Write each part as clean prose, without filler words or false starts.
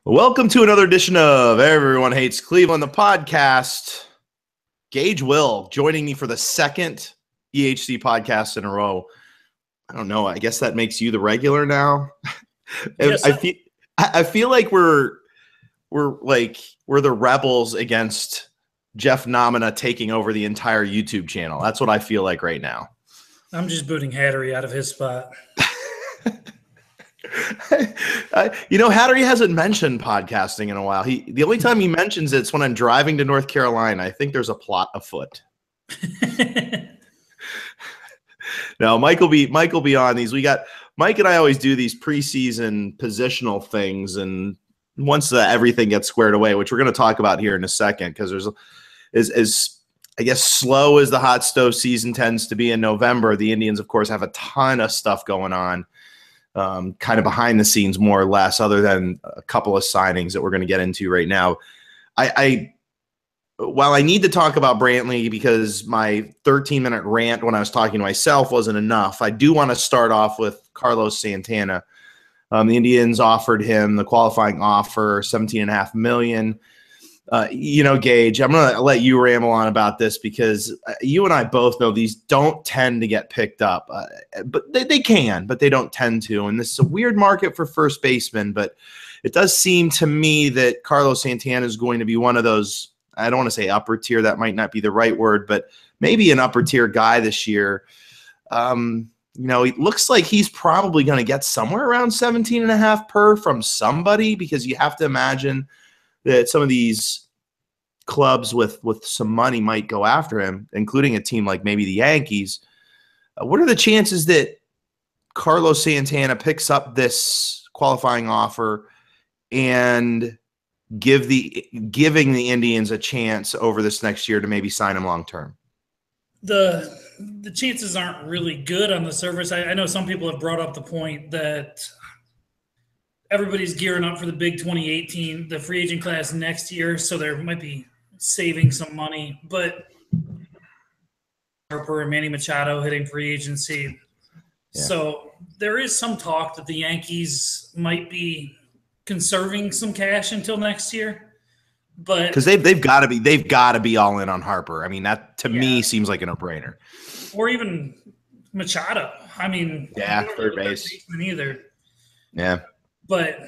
Welcome to another edition of Everyone Hates Cleveland, the podcast. Gage Will joining me for the second EHC podcast in a row. I don't know. I guess that makes you the regular now. Yes, I feel like we're the rebels against Jeff Nomina taking over the entire YouTube channel. That's what I feel like right now. I'm just booting Hattery out of his spot. Hattery hasn't mentioned podcasting in a while. The only time he mentions it's when I'm driving to North Carolina. I think there's a plot afoot. No, Mike will be on these. We got Mike and I always do these preseason positional things, and once everything gets squared away, which we're going to talk about here in a second, because there's as I guess slow as the hot stove season tends to be in November. The Indians, of course, have a ton of stuff going on. Kind of behind the scenes, more or less, other than a couple of signings that we're going to get into right now. While I need to talk about Brantley because my 13-minute rant when I was talking to myself wasn't enough, I do want to start off with Carlos Santana. The Indians offered him the qualifying offer, $17.5 million. Gage, I'm going to let you ramble on about this because you and I both know these don't tend to get picked up, but they can, but they don't tend to. And this is a weird market for first baseman, but it does seem to me that Carlos Santana is going to be one of those, I don't want to say upper tier, that might not be the right word, but maybe an upper tier guy this year. It looks like he's probably going to get somewhere around 17.5 per from somebody, because you have to imagine that some of these clubs with some money might go after him, including a team like maybe the Yankees. What are the chances that Carlos Santana picks up this qualifying offer and giving the Indians a chance over this next year to maybe sign him long term? The chances aren't really good on the surface. I know some people have brought up the point that everybody's gearing up for the big 2018, the free agent class next year, so there might be saving some money. But Harper and Manny Machado hitting free agency. Yeah. So there is some talk that the Yankees might be conserving some cash until next year. But because they've got to be all in on Harper. I mean, that to me seems like a no-brainer. Or even Machado. I mean, third base either. Yeah. But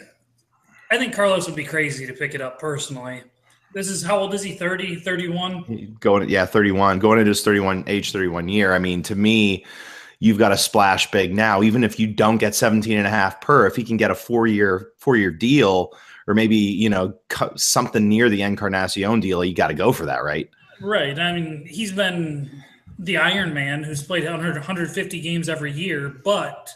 I think Carlos would be crazy to pick it up personally. This is, how old is he? 30, 31? 31. Going into his age 31 year. I mean, to me, you've got to splash big now. Even if you don't get 17.5 per, if he can get a four-year deal, or maybe, something near the Encarnacion deal, you got to go for that, right? Right. I mean, he's been the Iron Man who's played 150 games every year, but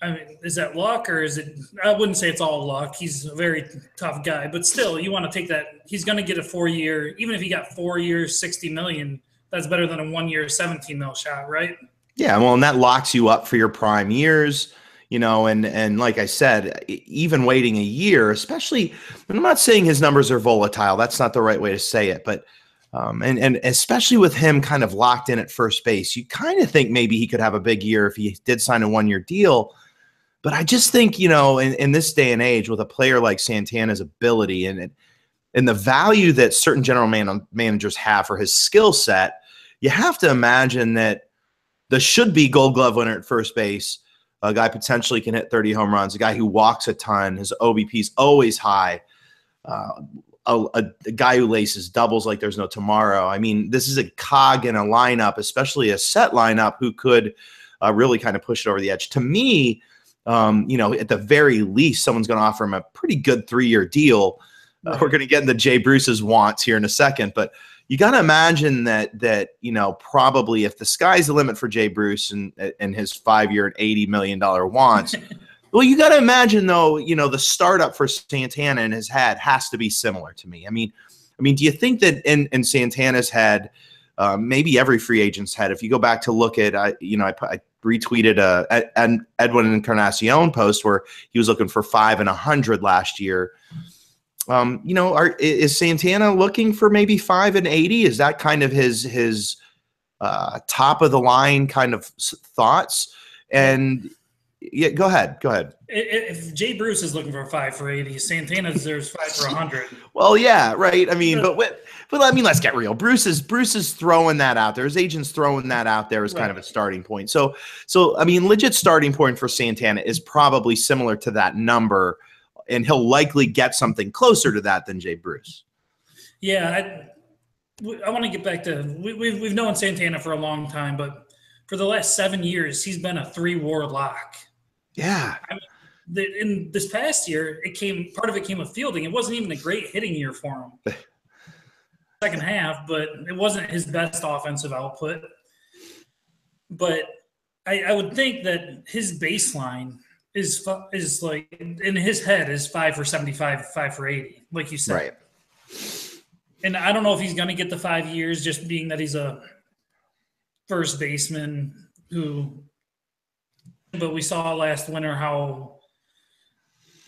I mean, is that luck, or is it – I wouldn't say it's all luck. He's a very tough guy. But still, you want to take that – he's going to get a 4-year – even if he got 4 years, $60 million, that's better than a 1-year, $17 million shot, right? Yeah, well, and that locks you up for your prime years, and like I said, even waiting a year, especially – I'm not saying his numbers are volatile. That's not the right way to say it. But and especially with him kind of locked in at first base, you kind of think maybe he could have a big year if he did sign a 1-year deal. But I just think, in this day and age, with a player like Santana's ability and the value that certain general managers have for his skill set, you have to imagine that the should-be Gold Glove winner at first base, a guy potentially can hit 30 home runs, a guy who walks a ton, his OBP is always high, a guy who laces doubles like there's no tomorrow. I mean, this is a cog in a lineup, especially a set lineup, who could really kind of push it over the edge. To me, at the very least, someone's going to offer him a pretty good 3-year deal. We're going to get into Jay Bruce's wants here in a second, but you got to imagine that probably if the sky's the limit for Jay Bruce and his 5-year and $80 million wants, well, you got to imagine though, the startup for Santana in his head has to be similar to me. I mean, do you think that in Santana's head, maybe every free agent's head, if you go back to look at, I retweeted an Edwin Encarnacion post where he was looking for 5 and 100 last year. Is Santana looking for maybe 5 and 80? Is that kind of his top of the line kind of thoughts? And Yeah, go ahead. If Jay Bruce is looking for 5 for 80, Santana deserves 5 for 100. Well, yeah, right. I mean, but I mean, let's get real. Bruce is throwing that out there. His agent's throwing that out there as kind of a starting point. So I mean, legit starting point for Santana is probably similar to that number, and he'll likely get something closer to that than Jay Bruce. Yeah, I want to get back to we've known Santana for a long time, but for the last 7 years, he's been a 3-WAR lock. Yeah. I mean, in this past year, part of it came with fielding. It wasn't even a great hitting year for him. Second half, but it wasn't his best offensive output. But I would think that his baseline is like in his head is 5 for 75, 5 for 80, like you said. Right. And I don't know if he's going to get the 5 years, just being that he's a first baseman but we saw last winter how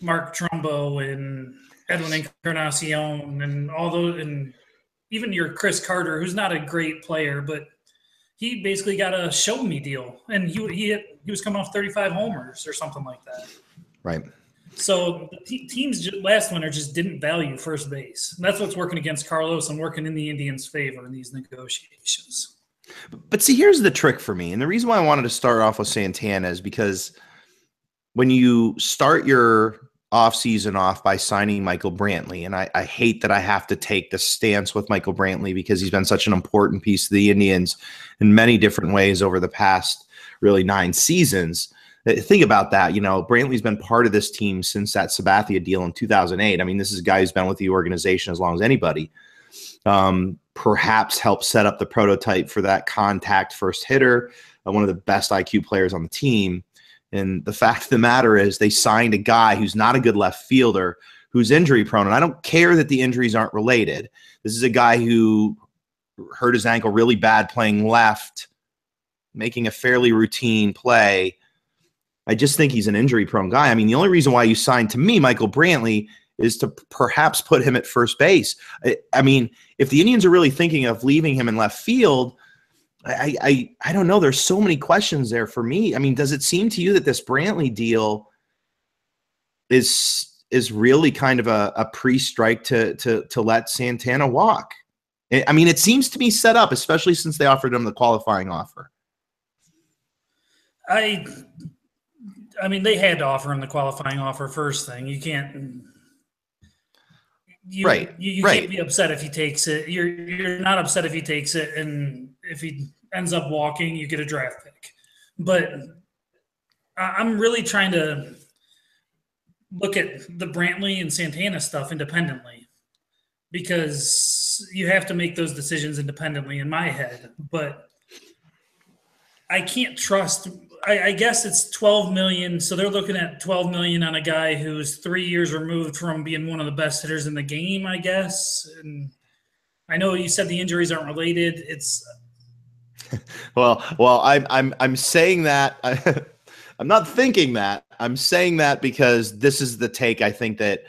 Mark Trumbo and Edwin Encarnacion and all those, and even your Chris Carter, who's not a great player, but he basically got a show me deal, and he was coming off 35 homers or something like that. Right. So teams last winter just didn't value first base. And that's what's working against Carlos and working in the Indians' favor in these negotiations. But see, here's the trick for me. And the reason why I wanted to start off with Santana is because when you start your offseason off by signing Michael Brantley, and I hate that I have to take the stance with Michael Brantley because he's been such an important piece to the Indians in many different ways over the past really 9 seasons. Think about that. You know, Brantley's been part of this team since that Sabathia deal in 2008. I mean, this is a guy who's been with the organization as long as anybody. Perhaps helped set up the prototype for that contact first hitter, one of the best IQ players on the team. And the fact of the matter is they signed a guy who's not a good left fielder, who's injury prone. And I don't care that the injuries aren't related. This is a guy who hurt his ankle really bad playing left, making a fairly routine play. I just think he's an injury prone guy. I mean, the only reason why you signed, to me, Michael Brantley is to perhaps put him at first base. I mean, if the Indians are really thinking of leaving him in left field, I don't know. There's so many questions there for me. I mean, does it seem to you that this Brantley deal is really kind of a pre-strike to let Santana walk? I mean, it seems to be set up, especially since they offered him the qualifying offer. I mean, they had to offer him the qualifying offer first thing. You can't. You can't be upset if he takes it. You're not upset if he takes it, and if he ends up walking, you get a draft pick. But I'm really trying to look at the Brantley and Santana stuff independently, because you have to make those decisions independently in my head. But I can't trust. I guess it's $12 million. So they're looking at $12 million on a guy who's 3 years removed from being one of the best hitters in the game, I guess. And I know you said the injuries aren't related. It's well, I'm saying that. I'm not thinking that. I'm saying that because this is the take. I think that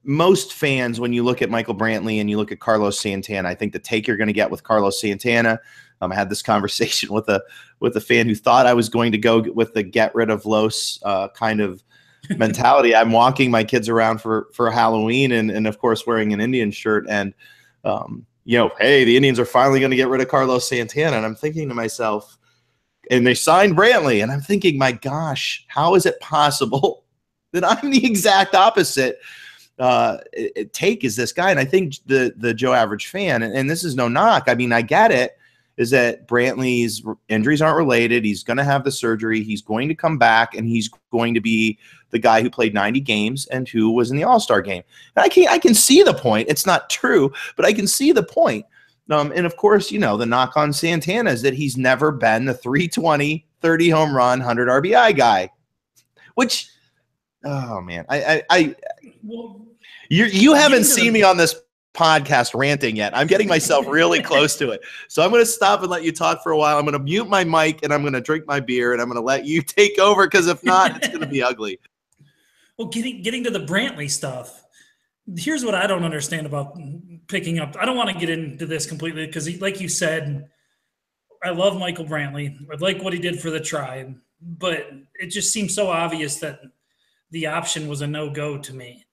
most fans, when you look at Michael Brantley and you look at Carlos Santana, I think the take you're going to get with Carlos Santana. I had this conversation with a fan who thought I was going to go with the get rid of Los kind of mentality. I'm walking my kids around for Halloween and of course wearing an Indian shirt, and hey, the Indians are finally going to get rid of Carlos Santana. And I'm thinking to myself, and they signed Brantley, and I'm thinking, my gosh, how is it possible that I'm the exact opposite take as this guy? And I think the Joe Average fan, and this is no knock, I mean, I get it, is that Brantley's injuries aren't related. He's going to have the surgery. He's going to come back, and he's going to be the guy who played 90 games and who was in the All-Star game. And I can see the point. It's not true, but I can see the point. And of course, the knock on Santana is that he's never been the 320, 30 home run, 100 RBI guy, which, oh man, you haven't seen me on this podcast ranting yet. I'm getting myself really close to it. So I'm going to stop and let you talk for a while. I'm going to mute my mic and I'm going to drink my beer and I'm going to let you take over, because if not, it's going to be ugly. Well, getting to the Brantley stuff, here's what I don't understand about picking up. I don't want to get into this completely because, like you said, I love Michael Brantley. I like what he did for the Tribe, but it just seems so obvious that the option was a no-go to me.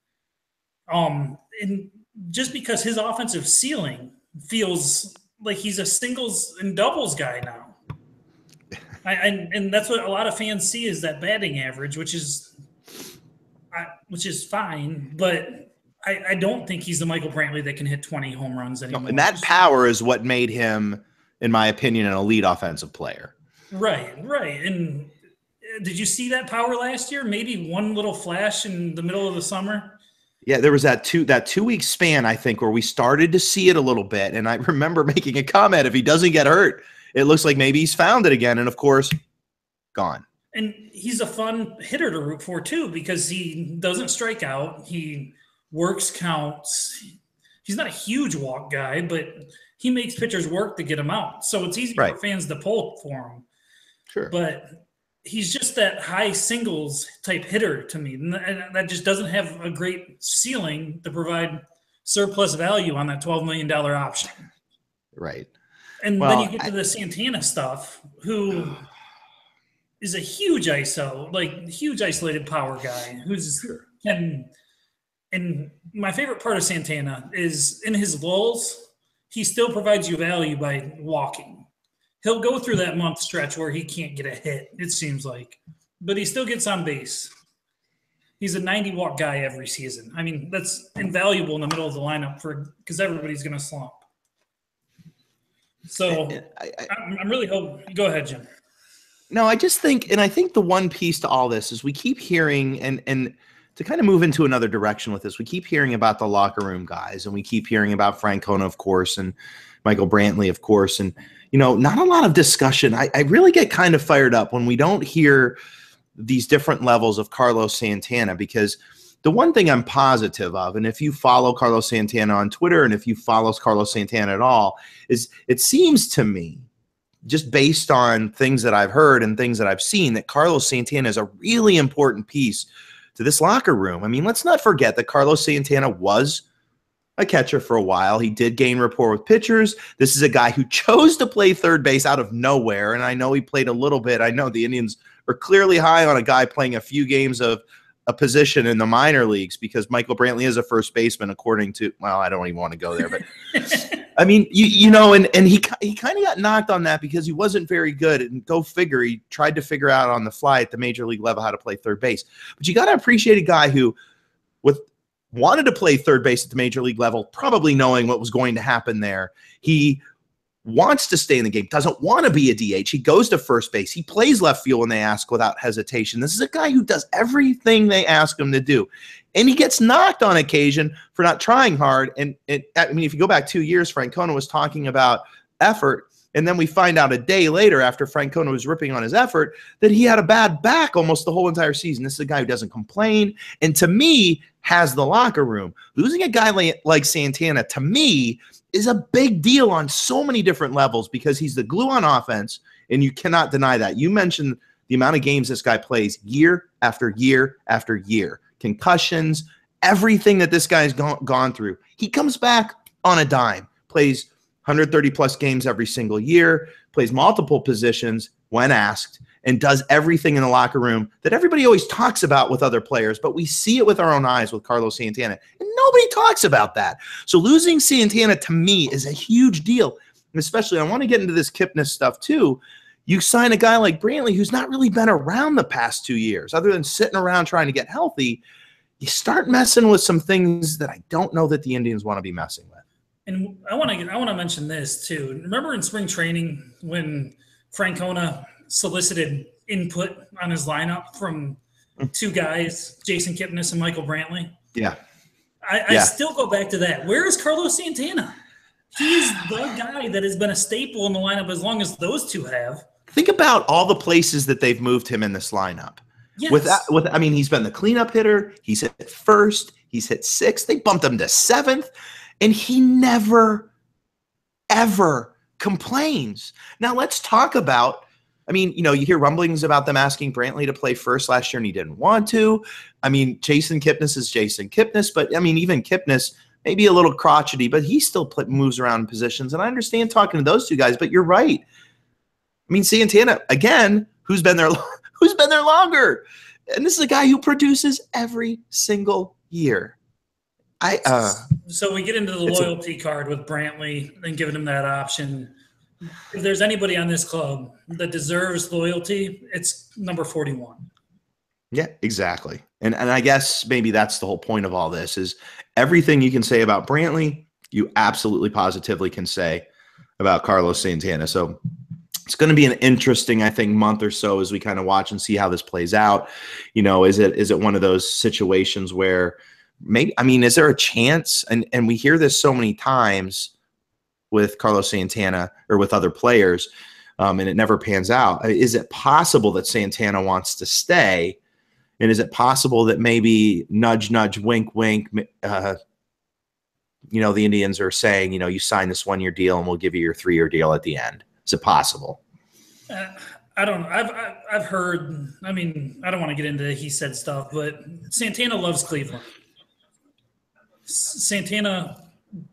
And just because his offensive ceiling feels like he's a singles and doubles guy now. And that's what a lot of fans see is that batting average, which is fine, but I don't think he's the Michael Brantley that can hit 20 home runs anymore. No, and that power is what made him, in my opinion, an elite offensive player. Right. And did you see that power last year? Maybe one little flash in the middle of the summer? Yeah, there was that 2-week span, I think, where we started to see it a little bit. And I remember making a comment, if he doesn't get hurt, it looks like maybe he's found it again. And, of course, gone. And he's a fun hitter to root for, too, because he doesn't strike out. He works counts. He's not a huge walk guy, but he makes pitchers work to get him out. So it's easy for fans to pull for him. Sure. But he's just that high singles type hitter to me. And that just doesn't have a great ceiling to provide surplus value on that $12 million option. Right. And then you get to the Santana stuff, who is a huge ISO, like huge isolated power guy and my favorite part of Santana is in his lulls, he still provides you value by walking. He'll go through that month stretch where he can't get a hit, it seems like, but he still gets on base. He's a 90-walk guy every season. I mean, that's invaluable in the middle of the lineup because everybody's going to slump. So I'm really hoping. Go ahead, Jim. No, I just think, and I think the one piece to all this is we keep hearing, and to kind of move into another direction with this, we keep hearing about the locker room guys, and we keep hearing about Francona, of course, and Michael Brantley, of course, and not a lot of discussion. I really get kind of fired up when we don't hear these different levels of Carlos Santana, because the one thing I'm positive of, and if you follow Carlos Santana on Twitter, and if you follow Carlos Santana at all, is it seems to me, just based on things that I've heard and things that I've seen, that Carlos Santana is a really important piece to this locker room. I mean, let's not forget that Carlos Santana was a catcher for a while. He did gain rapport with pitchers. This is a guy who chose to play third base out of nowhere, and I know he played a little bit. I know the Indians are clearly high on a guy playing a few games of a position in the minor leagues, because Michael Brantley is a first baseman, according to, well, I don't even want to go there, but I mean, and he kind of got knocked on that because he wasn't very good. And go figure, he tried to figure out on the fly at the major league level how to play third base. But you got to appreciate a guy who wanted to play third base at the major league level, probably knowing what was going to happen there. He wants to stay in the game, doesn't want to be a DH. He goes to first base. He plays left field when they ask without hesitation. This is a guy who does everything they ask him to do. And he gets knocked on occasion for not trying hard. And I mean, if you go back 2 years, Francona was talking about effort. And then we find out a day later, after Francona was ripping on his effort, that he had a bad back almost the whole entire season. This is a guy who doesn't complain, and to me, has the locker room. Losing a guy like Santana, to me, is a big deal on so many different levels, because he's the glue on offense, and you cannot deny that. You mentioned the amount of games this guy plays year after year after year. Concussions, everything that this guy's gone through. He comes back on a dime, plays 130-plus games every single year, plays multiple positions when asked, and does everything in the locker room that everybody always talks about with other players, but we see it with our own eyes with Carlos Santana, and nobody talks about that. So losing Santana, to me, is a huge deal, and especially, I want to get into this Kipnis stuff too. You sign a guy like Brantley, who's not really been around the past 2 years, other than sitting around trying to get healthy. You start messing with some things that I don't know that the Indians want to be messing with. And I want to mention this too. Remember in spring training when Francona solicited input on his lineup from two guys, Jason Kipnis and Michael Brantley? Yeah. I still go back to that. Where is Carlos Santana? He's the guy that has been a staple in the lineup as long as those two have. Think about all the places that they've moved him in this lineup. Yes. I mean, he's been the cleanup hitter. He's hit first. He's hit sixth. They bumped him to seventh. And he never, ever complains. Now, let's talk about, I mean, you hear rumblings about them asking Brantley to play first last year, and he didn't want to. I mean, Jason Kipnis is Jason Kipnis, but, I mean, even Kipnis, maybe a little crotchety, but he still moves around in positions. And I understand talking to those two guys, but you're right. I mean, Santana, again, who's been there longer? And this is a guy who produces every single year. So we get into the loyalty card with Brantley and giving him that option. If there's anybody on this club that deserves loyalty, it's number 41. Yeah, exactly. And I guess maybe that's the whole point of all this is everything you can say about Brantley, you absolutely positively can say about Carlos Santana. So it's going to be an interesting, I think, month or so as we kind of watch and see how this plays out. You know, is it one of those situations where maybe, I mean, is there a chance? And we hear this so many times with Carlos Santana or with other players, and it never pans out. Is it possible that Santana wants to stay? And is it possible that maybe nudge, nudge, wink, wink, the Indians are saying, you sign this 1-year deal and we'll give you your 3-year deal at the end? Is it possible? I don't know. I've heard, I mean, I don't want to get into he said stuff, but Santana loves Cleveland. Santana,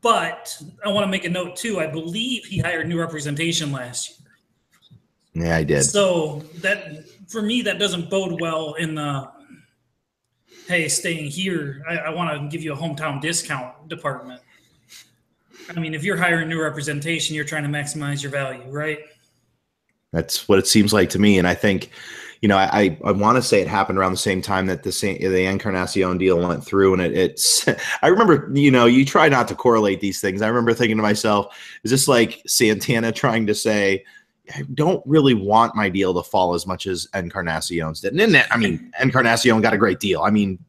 but I want to make a note too. I believe he hired new representation last year. Yeah, I did. So that, for me, that doesn't bode well in the, hey, staying here, I want to give you a hometown discount department. I mean, if you're hiring new representation, you're trying to maximize your value, right? That's what it seems like to me. And I think, I want to say it happened around the same time that the Encarnacion deal went through. And it's, I remember, you try not to correlate these things. I remember thinking to myself, is this like Santana trying to say, I don't really want my deal to fall as much as Encarnacion's did. And then, I mean, Encarnacion got a great deal. I mean,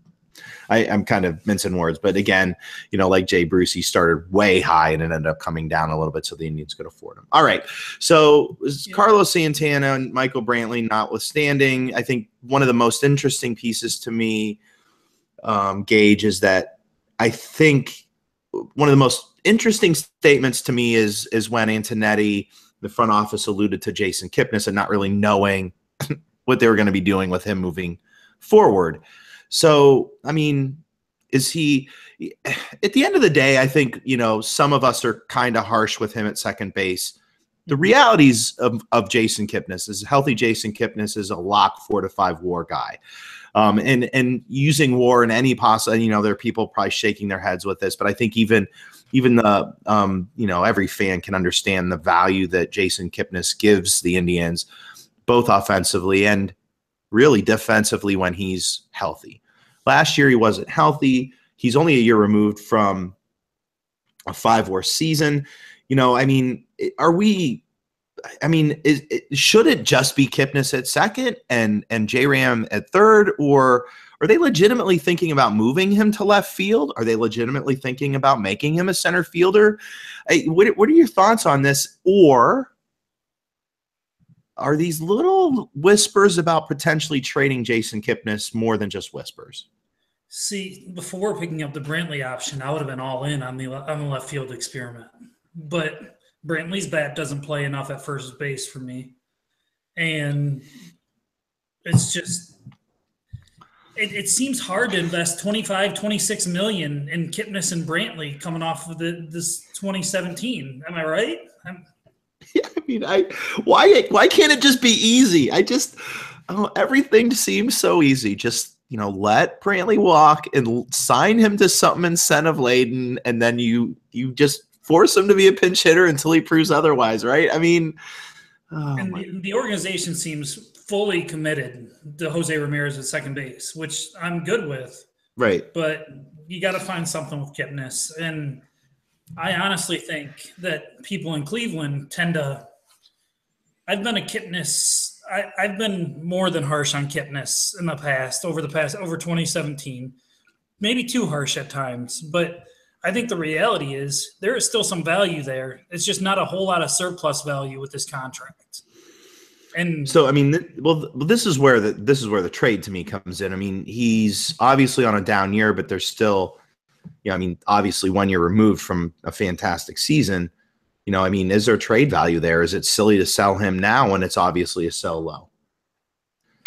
I'm kind of mincing words, but again, like Jay Bruce, he started way high and it ended up coming down a little bit so the Indians could afford him. All right. So Carlos Santana and Michael Brantley notwithstanding, I think one of the most interesting pieces to me, Gage, is that I think one of the most interesting statements to me is when Antonetti, the front office, alluded to Jason Kipnis and not really knowing what they were going to be doing with him moving forward. So, I mean, is he – at the end of the day, I think, some of us are kind of harsh with him at second base. The realities of Jason Kipnis is healthy. Jason Kipnis is a lock 4 to 5 WAR guy. And using WAR in any possible – there are people probably shaking their heads with this, but I think even the every fan can understand the value that Jason Kipnis gives the Indians, both offensively and really defensively when he's healthy. Last year he wasn't healthy. He's only a year removed from a 5-WAR season. Should it just be Kipnis at second and J-Ram at third, or are they legitimately thinking about moving him to left field? Are they legitimately thinking about making him a center fielder? What are your thoughts on this? Or are these little whispers about potentially trading Jason Kipnis more than just whispers? See, before picking up the Brantley option, I would have been all in on the left field experiment. But Brantley's bat doesn't play enough at first base for me. And it's just it seems hard to invest 25, 26 million in Kipnis and Brantley coming off of this 2017. Am I right? Yeah, I mean, why can't it just be easy? Everything seems so easy. Just, let Brantley walk and sign him to something incentive laden, and then you just force him to be a pinch hitter until he proves otherwise, right? I mean, the organization seems fully committed to Jose Ramirez at second base, which I'm good with. Right. But you got to find something with Kipnis. And I honestly think that people in Cleveland tend to – I've been more than harsh on Kipnis in the past, over 2017, maybe too harsh at times. But I think the reality is there is still some value there. It's just not a whole lot of surplus value with this contract. And so, I mean, this is where the trade to me comes in. I mean, he's obviously on a down year, but there's still – obviously 1 year removed from a fantastic season. Is there trade value there? Is it silly to sell him now when it's obviously a sell low?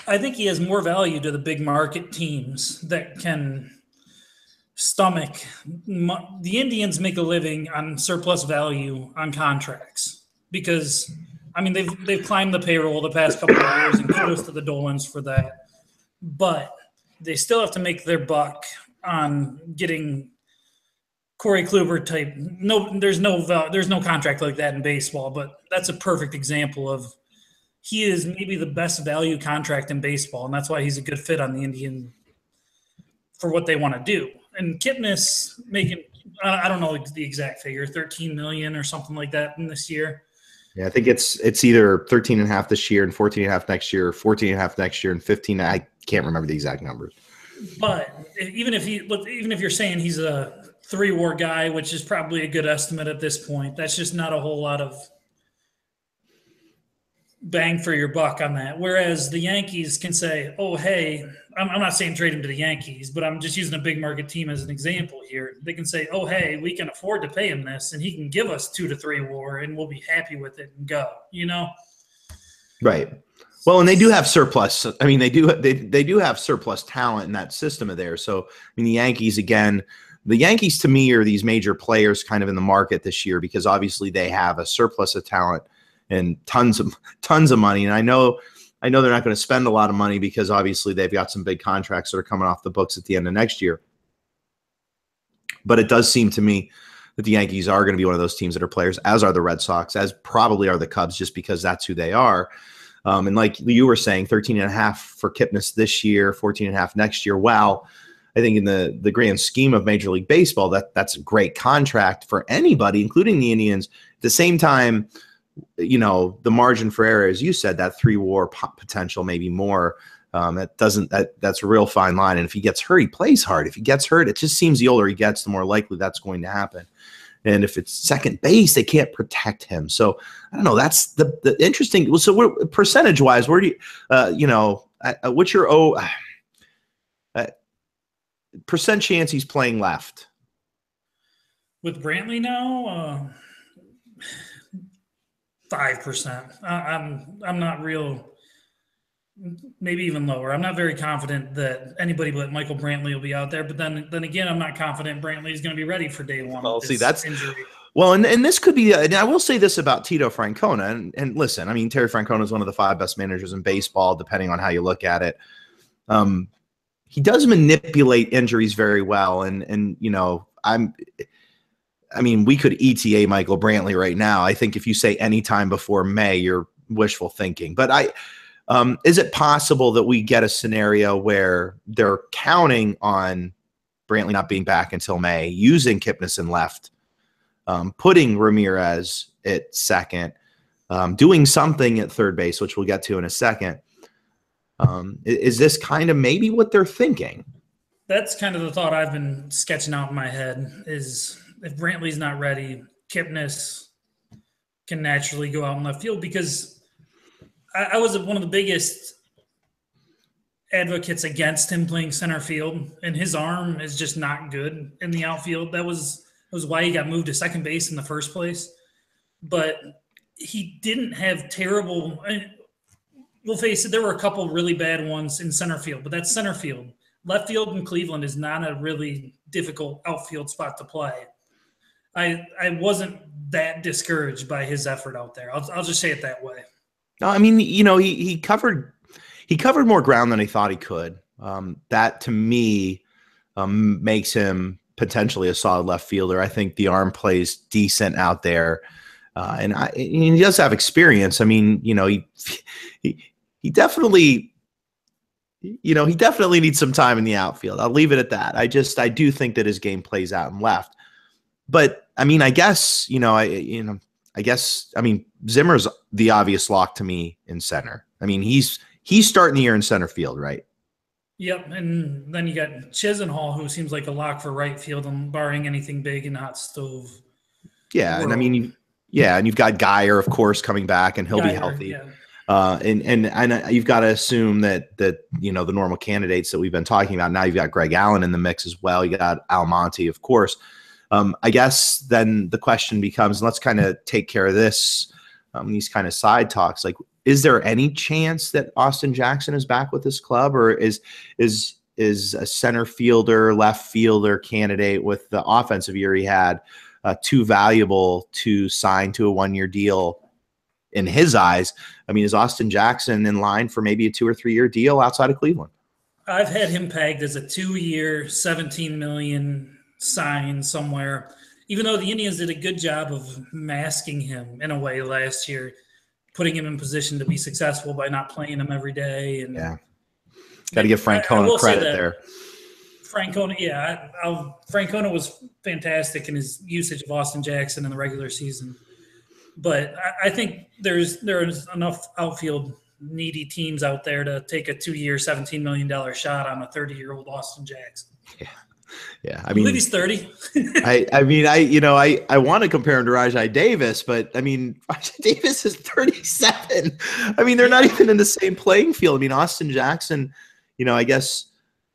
I think he has more value to the big market teams that can stomach. The Indians make a living on surplus value on contracts because I mean, they've climbed the payroll the past couple of years, and kudos to the Dolans for that. But they still have to make their buck on getting Corey Kluber type. No, there's no contract like that in baseball, but that's a perfect example of he is maybe the best value contract in baseball, and that's why he's a good fit on the Indian for what they want to do. And Kipnis making, I don't know the exact figure, 13 million or something like that in this year. Yeah, I think it's either 13.5 this year and 14.5 next year, or 14.5 next year and 15. I can't remember the exact numbers. But even if you're saying he's a 3-WAR guy, which is probably a good estimate at this point, that's just not a whole lot of bang for your buck on that. Whereas the Yankees can say, oh, hey, I'm not saying trade him to the Yankees, but I'm just using a big market team as an example here. They can say, oh, hey, we can afford to pay him this, and he can give us 2 to 3 WAR, and we'll be happy with it and go, Right. Well, and they do have surplus. I mean, they do have surplus talent in that system of theirs. So, I mean, the Yankees to me are these major players kind of in the market this year because obviously they have a surplus of talent and tons of money. And I know they're not going to spend a lot of money because obviously they've got some big contracts that are coming off the books at the end of next year. But it does seem to me that the Yankees are going to be one of those teams that are players, as are the Red Sox, as probably are the Cubs, just because that's who they are. And like you were saying, 13.5 for Kipnis this year, 14.5 next year. Wow. I think in the grand scheme of Major League Baseball, that's a great contract for anybody, including the Indians. At the same time, the margin for error, as you said, that 3-WAR potential, maybe more. That's a real fine line. And if he gets hurt, he plays hard. If he gets hurt, it just seems the older he gets, the more likely that's going to happen. And if it's second base, they can't protect him. So I don't know. That's the interesting. So percentage wise, where do you, what's your percent chance he's playing left? With Brantley now, 5%. I'm not real. Maybe even lower. I'm not very confident that anybody but Michael Brantley will be out there. But then again, I'm not confident Brantley is going to be ready for day one. Well, see, that's injury. Well, and this could be. And I will say this about Tito Francona. And listen, I mean, Terry Francona is one of the 5 best managers in baseball, depending on how you look at it. He does manipulate injuries very well, and we could ETA Michael Brantley right now. I think if you say any time before May, you're wishful thinking. But is it possible that we get a scenario where they're counting on Brantley not being back until May, using Kipnis in left, putting Ramirez at second, doing something at third base, which we'll get to in a second? Is this kind of maybe what they're thinking? That's kind of the thought I've been sketching out in my head is if Brantley's not ready, Kipnis can naturally go out in left field because I was one of the biggest advocates against him playing center field, and his arm is just not good in the outfield. That was why he got moved to second base in the first place. But he didn't have terrible – we'll face it, there were a couple really bad ones in center field, but that's center field. Left field in Cleveland is not a really difficult outfield spot to play. I wasn't that discouraged by his effort out there. I'll just say it that way. No, I mean, he covered more ground than he thought he could. That to me makes him potentially a solid left fielder. I think the arm plays decent out there, and he does have experience. I mean, he definitely. He definitely needs some time in the outfield. I'll leave it at that. I do think that his game plays out in left. But I mean, I guess, Zimmer's the obvious lock to me in center. I mean, he's starting the year in center field, right? Yep. And then you got Chisenhall, who seems like a lock for right field, barring anything big and hot stove. Yeah. And I mean, and you've got Geyer, of course, coming back, and he'll be healthy. Yeah. And you've got to assume that the normal candidates that we've been talking about, now you've got Greg Allen in the mix as well. You got Almonte, of course. I guess then the question becomes, let's kind of take care of this, these kind of side talks. Like, is there any chance that Austin Jackson is back with this club, or is a center fielder, left fielder candidate with the offensive year he had too valuable to sign to a 1-year deal in his eyes. I mean, is Austin Jackson in line for maybe a 2 or 3 year deal outside of Cleveland? I've had him pegged as a 2-year, $17 million sign somewhere, even though the Indians did a good job of masking him in a way last year, putting him in position to be successful by not playing him every day. And yeah, got to give Francona credit there. Francona, yeah, Francona was fantastic in his usage of Austin Jackson in the regular season, but I think there is enough outfield needy teams out there to take a 2-year, $17 million shot on a 30-year-old Austin Jackson. Yeah. I believe he's 30. I want to compare him to Rajai Davis, but I mean, Rajai Davis is 37. I mean, they're not even in the same playing field. I mean, Austin Jackson, I guess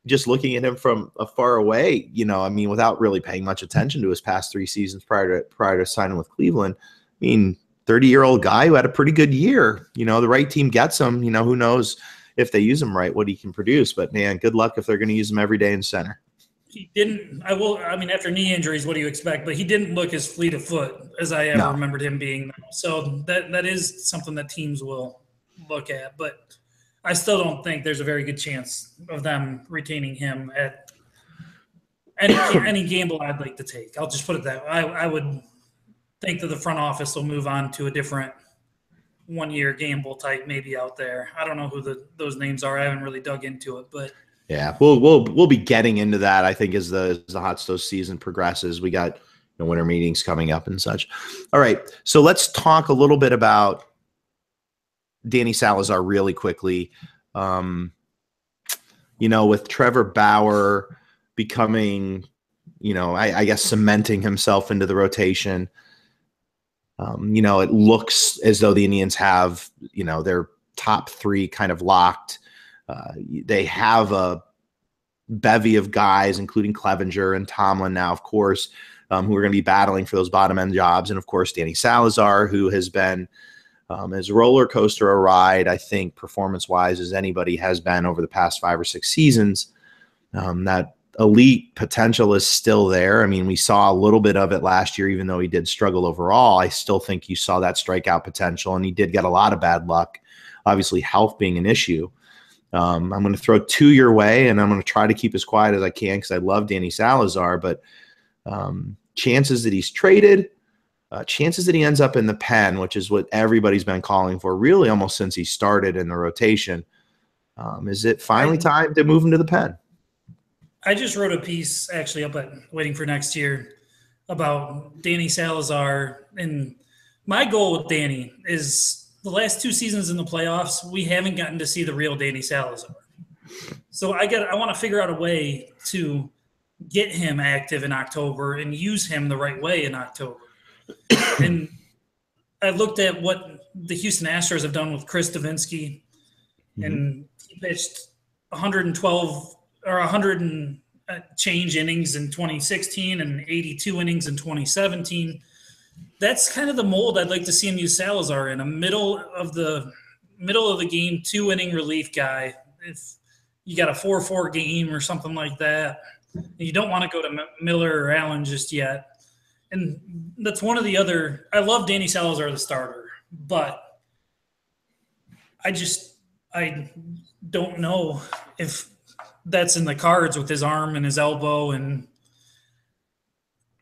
just looking at him from far away, I mean, without really paying much attention to his past 3 seasons prior to signing with Cleveland, I mean, 30-year-old guy who had a pretty good year. The right team gets him. Who knows if they use him right, what he can produce. But man, good luck if they're going to use him every day in center. He didn't. I mean, after knee injuries, what do you expect? But he didn't look as fleet of foot as I ever remembered him being. So that is something that teams will look at. But I still don't think there's a very good chance of them retaining him at any gamble I'd like to take. I'll just put it that way. I would think that the front office will move on to a different 1-year gamble type maybe out there. I don't know who those names are. I haven't really dug into it, but yeah, we'll be getting into that, I think, as the hot stove season progresses. We got winter meetings coming up and such. All right, so let's talk a little bit about Danny Salazar really quickly. With Trevor Bauer becoming, I guess cementing himself into the rotation. It looks as though the Indians have, their top 3 kind of locked. They have a bevy of guys, including Clevenger and Tomlin now, of course, who are going to be battling for those bottom-end jobs. And, of course, Danny Salazar, who has been as roller coaster a ride, I think, performance-wise, as anybody has been over the past 5 or 6 seasons. That elite potential is still there. I mean, we saw a little bit of it last year, even though he did struggle overall. I still think you saw that strikeout potential, and he did get a lot of bad luck, obviously health being an issue. I'm going to throw 2 your way, and I'm going to try to keep as quiet as I can because I love Danny Salazar, but chances that he's traded, chances that he ends up in the pen, which is what everybody's been calling for really almost since he started in the rotation. Is it finally time to move him to the pen? I just wrote a piece actually up at Waiting for Next Year about Danny Salazar, and my goal with Danny is the last 2 seasons in the playoffs, we haven't gotten to see the real Danny Salazar. So I want to figure out a way to get him active in October and use him the right way in October. And I looked at what the Houston Astros have done with Chris Davinsky, and he pitched 112 or 100 and change innings in 2016 and 82 innings in 2017. That's kind of the mold I'd like to see him use Salazar in, a middle of the game 2-inning relief guy. If you got a 4-4 game or something like that, and you don't want to go to Miller or Allen just yet. And that's one of the other – I love Danny Salazar, the starter, but I don't know if that's in the cards with his arm and his elbow. And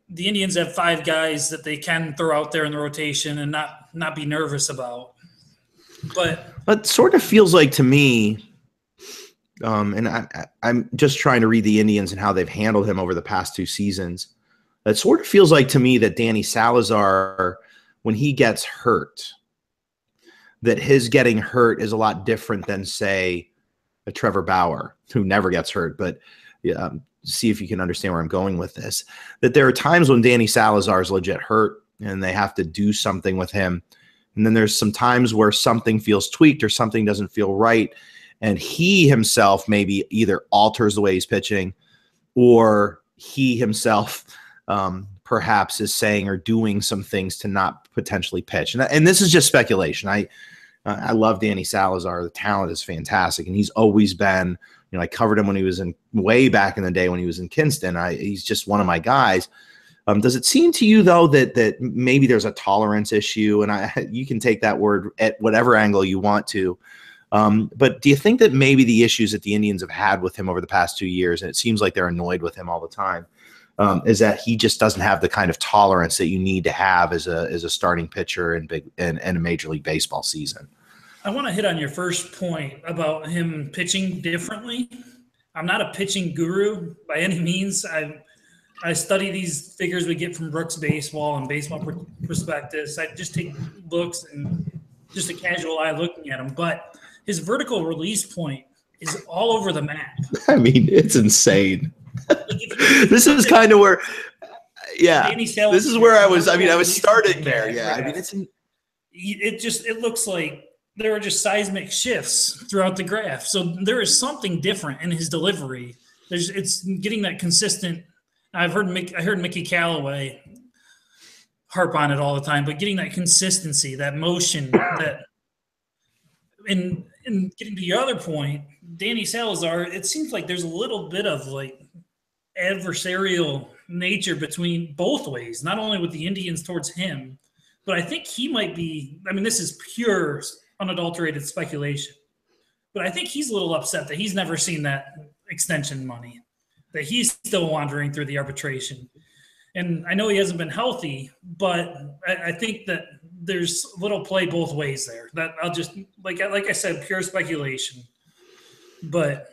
the Indians have 5 guys that they can throw out there in the rotation and not be nervous about. But it sort of feels like to me and I'm just trying to read the Indians and how they've handled him over the past 2 seasons. It sort of feels like to me that Danny Salazar, when he gets hurt, that his getting hurt is a lot different than, say, a Trevor Bauer, who never gets hurt. But see if you can understand where I'm going with this. That there are times when Danny Salazar is legit hurt and they have to do something with him. And then there's some times where something feels tweaked or something doesn't feel right. And he himself maybe either alters the way he's pitching, or he himself perhaps is saying or doing some things to not potentially pitch. And this is just speculation. I love Danny Salazar. The talent is fantastic. And he's always been, I covered him when he was way back in the day when he was in Kinston. He's just one of my guys. Does it seem to you, though, that maybe there's a tolerance issue? And you can take that word at whatever angle you want to. But do you think that maybe the issues that the Indians have had with him over the past 2 years, and it seems like they're annoyed with him all the time, is that he just doesn't have the kind of tolerance that you need to have as a starting pitcher in a Major League Baseball season? I want to hit on your first point about him pitching differently. I'm not a pitching guru by any means. I study these figures we get from Brooks Baseball and Baseball Prospectus. I just take looks and just a casual eye looking at him. But his vertical release point is all over the map. I mean, it's insane. This is kind of where, yeah, this is where I was starting there. Yeah, I mean, it looks like there are just seismic shifts throughout the graph. So there is something different in his delivery. It's getting that consistent. I heard Mickey Callaway harp on it all the time, but getting that consistency, that motion, that and getting to your other point, Danny Salazar, it seems like there's a little bit of like adversarial nature between both ways, not only with the Indians towards him, but I think he might be, I mean, this is pure unadulterated speculation, but I think he's a little upset that he's never seen that extension money, that he's still wandering through the arbitration. And I know he hasn't been healthy, but I think that there's a little play both ways there. That I'll just, like I said, pure speculation. But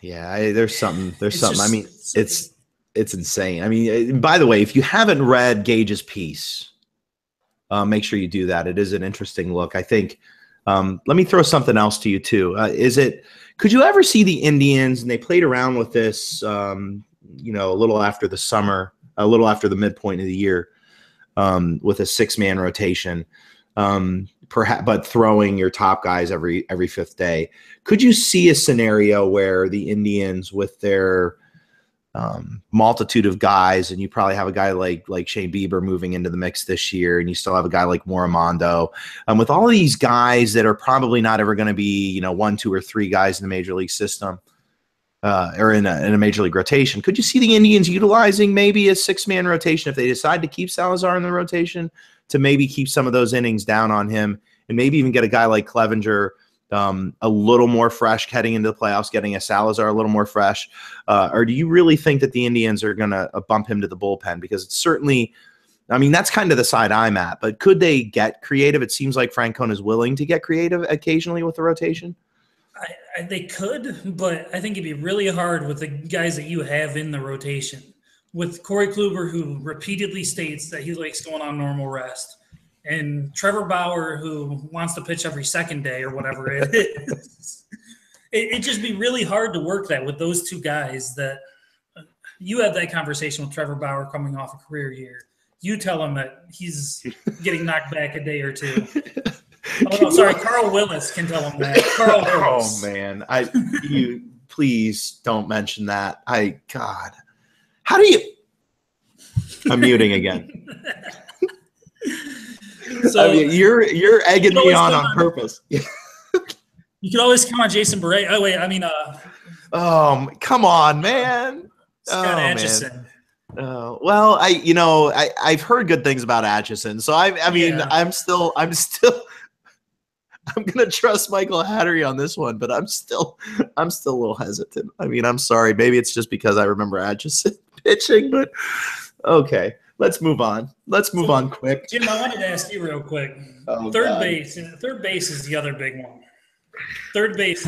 yeah, there's something. I mean, it's insane. I mean, by the way, if you haven't read Gage's piece, make sure you do that. It is an interesting look. I think. Let me throw something else to you too. Could you ever see the Indians, and they played around with this, a little after the summer, a little after the midpoint of the year, with a 6-man rotation, perhaps, but throwing your top guys every fifth day. Could you see a scenario where the Indians, with their multitude of guys, and you probably have a guy like Shane Bieber moving into the mix this year, and you still have a guy like Morimondo, with all of these guys that are probably not ever going to be, 1, 2, or 3 guys in the Major League system, or in a Major League rotation? Could you see the Indians utilizing maybe a 6-man rotation if they decide to keep Salazar in the rotation, to maybe keep some of those innings down on him, and maybe even get a guy like Clevenger a little more fresh heading into the playoffs, getting a Salazar a little more fresh? Or do you really think that the Indians are going to bump him to the bullpen? Because it's certainly, I mean, that's kind of the side I'm at. But could they get creative? It seems like Francona is willing to get creative occasionally with the rotation. They could, but I think it'd be really hard with the guys that you have in the rotation. With Corey Kluber, who repeatedly states that he likes going on normal rest, and Trevor Bauer, who wants to pitch every second day or whatever it is. It'd just be really hard to work that with those two guys. That you had that conversation with Trevor Bauer coming off a career year. You tell him that he's getting knocked back a day or two. Oh, no, sorry, Carl Willis can tell him that. Carl Willis. Oh, man. You please don't mention that. God. How do you – I'm muting again. So, I mean, you're egging me on purpose. You can always count on Jason Beret. Oh wait, I mean, come on, man. Scott Atchison. Well, I've heard good things about Atchison, so I'm gonna trust Michael Hattery on this one, but I'm still a little hesitant. I mean, I'm sorry, maybe it's just because I remember Atchison pitching, but okay. Let's move on. Let's move on quick. Jim, I wanted to ask you real quick. Third base is the other big one. Third base.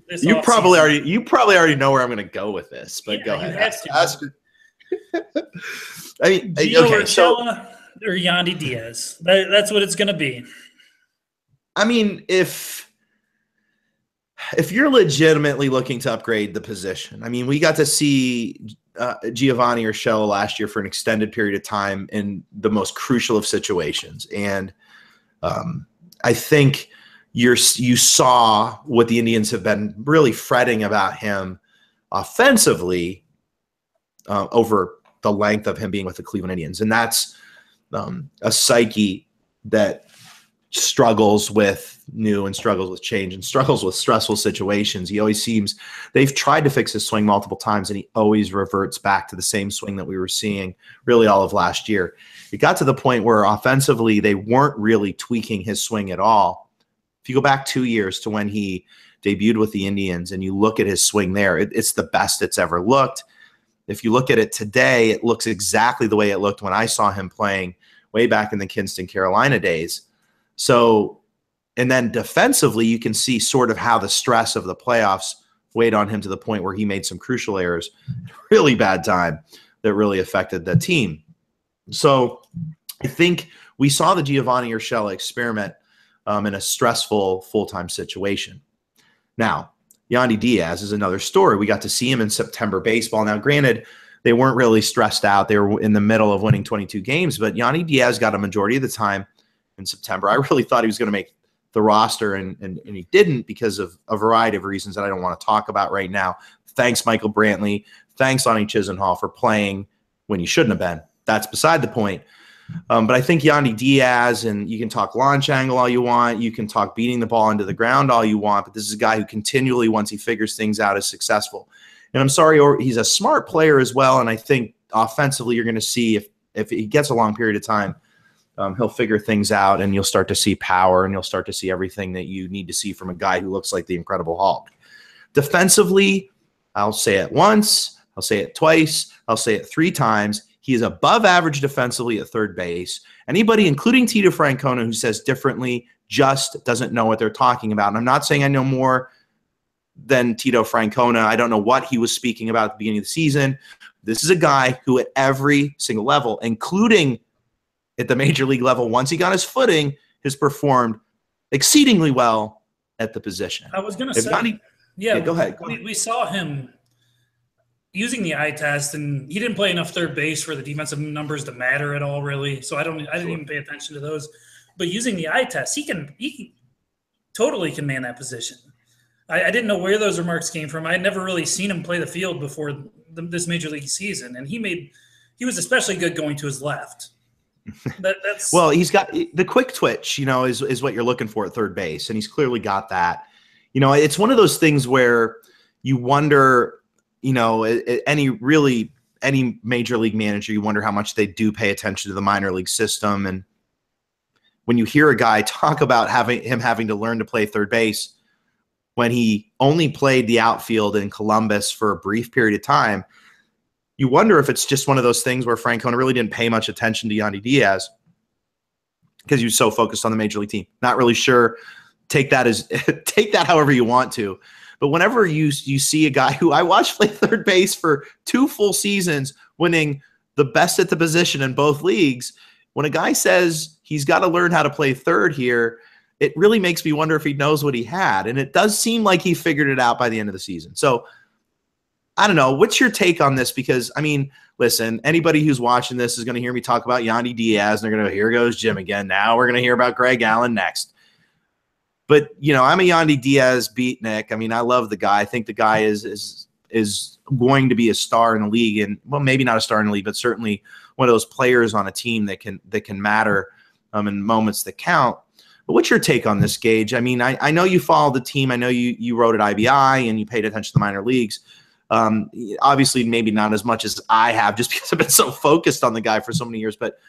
You probably already know where I'm going to go with this, but go ahead. Ask. I mean, Gio or Yandi Diaz. That's what it's going to be. I mean, if you're legitimately looking to upgrade the position, I mean, we got to see Giovanni Urshela last year for an extended period of time in the most crucial of situations. And I think you saw what the Indians have been really fretting about him offensively over the length of him being with the Cleveland Indians. And that's a psyche that struggles with new and struggles with change and struggles with stressful situations. He always seems, they've tried to fix his swing multiple times and he always reverts back to the same swing that we were seeing really all of last year. It got to the point where offensively they weren't really tweaking his swing at all. If you go back 2 years to when he debuted with the Indians and you look at his swing there, it's the best it's ever looked. If you look at it today, it looks exactly the way it looked when I saw him playing way back in the Kinston, Carolina days. So, and then defensively, you can see sort of how the stress of the playoffs weighed on him to the point where he made some crucial errors, really bad time that really affected the team. So I think we saw the Giovanni Urshela experiment in a stressful full-time situation. Now, Yandi Diaz is another story. We got to see him in September baseball. Now, granted, they weren't really stressed out. They were in the middle of winning 22 games, but Yandi Diaz got a majority of the time in September. I really thought he was going to make the roster, and he didn't because of a variety of reasons that I don't want to talk about right now. Thanks, Michael Brantley. Thanks, Ani Chisenhall, for playing when you shouldn't have been. That's beside the point. But I think Yandi Diaz, and you can talk launch angle all you want. You can talk beating the ball into the ground all you want, but this is a guy who continually, once he figures things out, is successful. And I'm sorry, he's a smart player as well, and I think offensively you're going to see if he gets a long period of time, he'll figure things out, and you'll start to see power, and you'll start to see everything that you need to see from a guy who looks like the Incredible Hulk. Defensively, I'll say it once, I'll say it twice, I'll say it 3 times. He is above average defensively at third base. Anybody, including Tito Francona, who says differently just doesn't know what they're talking about. And I'm not saying I know more than Tito Francona. I don't know what he was speaking about at the beginning of the season. This is a guy who at every single level, including at the major league level, once he got his footing, has performed exceedingly well at the position. I was going to say, go ahead. We saw him using the eye test, and he didn't play enough third base for the defensive numbers to matter at all, really. So I didn't even pay attention to those. But using the eye test, he totally can man that position. I didn't know where those remarks came from. I had never really seen him play the field before this major league season, and he was especially good going to his left. Well, he's got the quick twitch, is what you're looking for at third base, and he's clearly got that. It's one of those things where you wonder, any major league manager, you wonder how much they do pay attention to the minor league system. And when you hear a guy talk about having to learn to play third base when he only played the outfield in Columbus for a brief period of time, you wonder if it's just one of those things where Francona really didn't pay much attention to Yandi Diaz because he was so focused on the major league team. Not really sure. Take that however you want to. But whenever you see a guy who I watched play third base for 2 full seasons, winning the best at the position in both leagues, when a guy says he's got to learn how to play third here, it really makes me wonder if he knows what he had. And it does seem like he figured it out by the end of the season. So I don't know. What's your take on this? Because, listen, anybody who's watching this is going to hear me talk about Yandi Diaz, and they're going to go, here goes Jim again. Now we're going to hear about Greg Allen next. But, I'm a Yandi Diaz beatnik. I love the guy. I think the guy is going to be a star in the league, and maybe not a star in the league, but certainly one of those players on a team that can matter in moments that count. But what's your take on this, Gage? I know you followed the team. I know you wrote at IBI and you paid attention to the minor leagues. Obviously, maybe not as much as I have, just because I've been so focused on the guy for so many years. But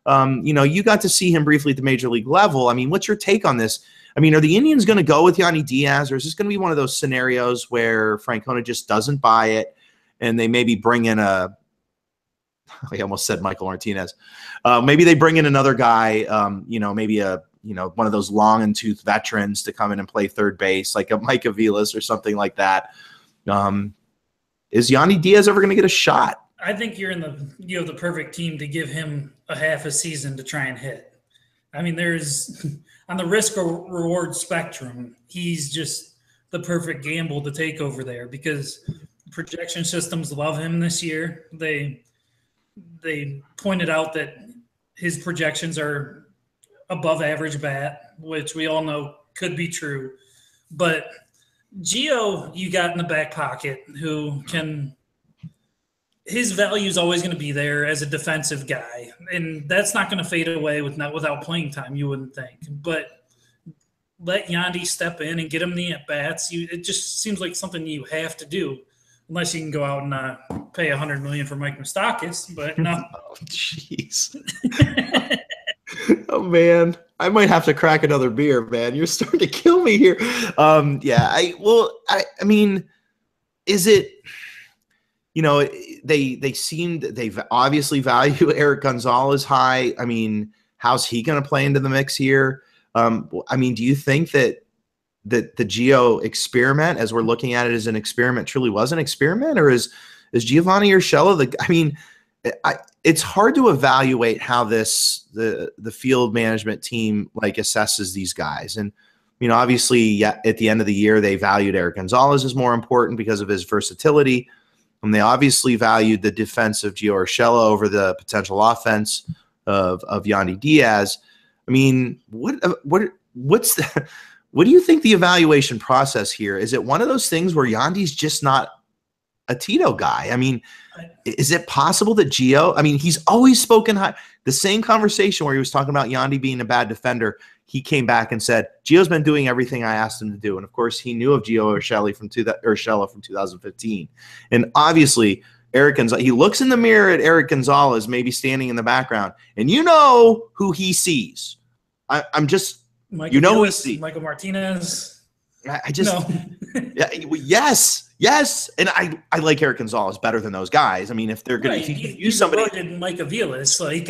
you got to see him briefly at the major league level. What's your take on this? Are the Indians going to go with Yandi Diaz, or is this going to be one of those scenarios where Francona just doesn't buy it and they maybe bring in I almost said Michael Martinez. Maybe they bring in another guy, maybe one of those long and tooth veterans to come in and play third base, like a Mike Aviles or something like that. Is Yandi Diaz ever going to get a shot? I think you have the perfect team to give him a half a season to try and hit. There's on the risk or reward spectrum, he's just the perfect gamble to take over there because projection systems love him this year. They pointed out that his projections are above average bat, which we all know could be true. But Gio, you got in the back pocket who his value is always going to be there as a defensive guy, and that's not going to fade away without playing time, you wouldn't think. But let Yandi step in and get him the at-bats. It just seems like something you have to do, unless you can go out and pay $100 million for Mike Moustakas. But no. Oh, jeez. Oh man, I might have to crack another beer, man. You're starting to kill me here. Yeah, I mean, is it? You know, they've obviously value Eric Gonzalez high. I mean, how's he going to play into the mix here? I mean, do you think that the Gio experiment, as we're looking at it as an experiment, truly was an experiment, or is Giovanni Urshela the? I mean, it's hard to evaluate how the field management team like assesses these guys. And you know, obviously, yeah, at the end of the year, they valued Eric Gonzalez as more important because of his versatility. And they obviously valued the defense of Gio Urshela over the potential offense of Yandi Diaz. I mean, what do you think the evaluation process here? Is it one of those things where Yandi's just not a Tito guy? I mean, is it possible that Gio, I mean, he's always spoken high. The same conversation where he was talking about Yandi being a bad defender, he came back and said, Gio's been doing everything I asked him to do. And of course, he knew of Gio Urshela from 2015. And obviously, Eric Gonzalez, he looks in the mirror at Eric Gonzalez, maybe standing in the background, and you know who he sees. I'm just, Michael you know Lewis, who he sees. Michael Martinez. I just, no. Yes. And I like Eric Gonzalez better than those guys. I mean, if they're going to use somebody. Mike Aviles, like,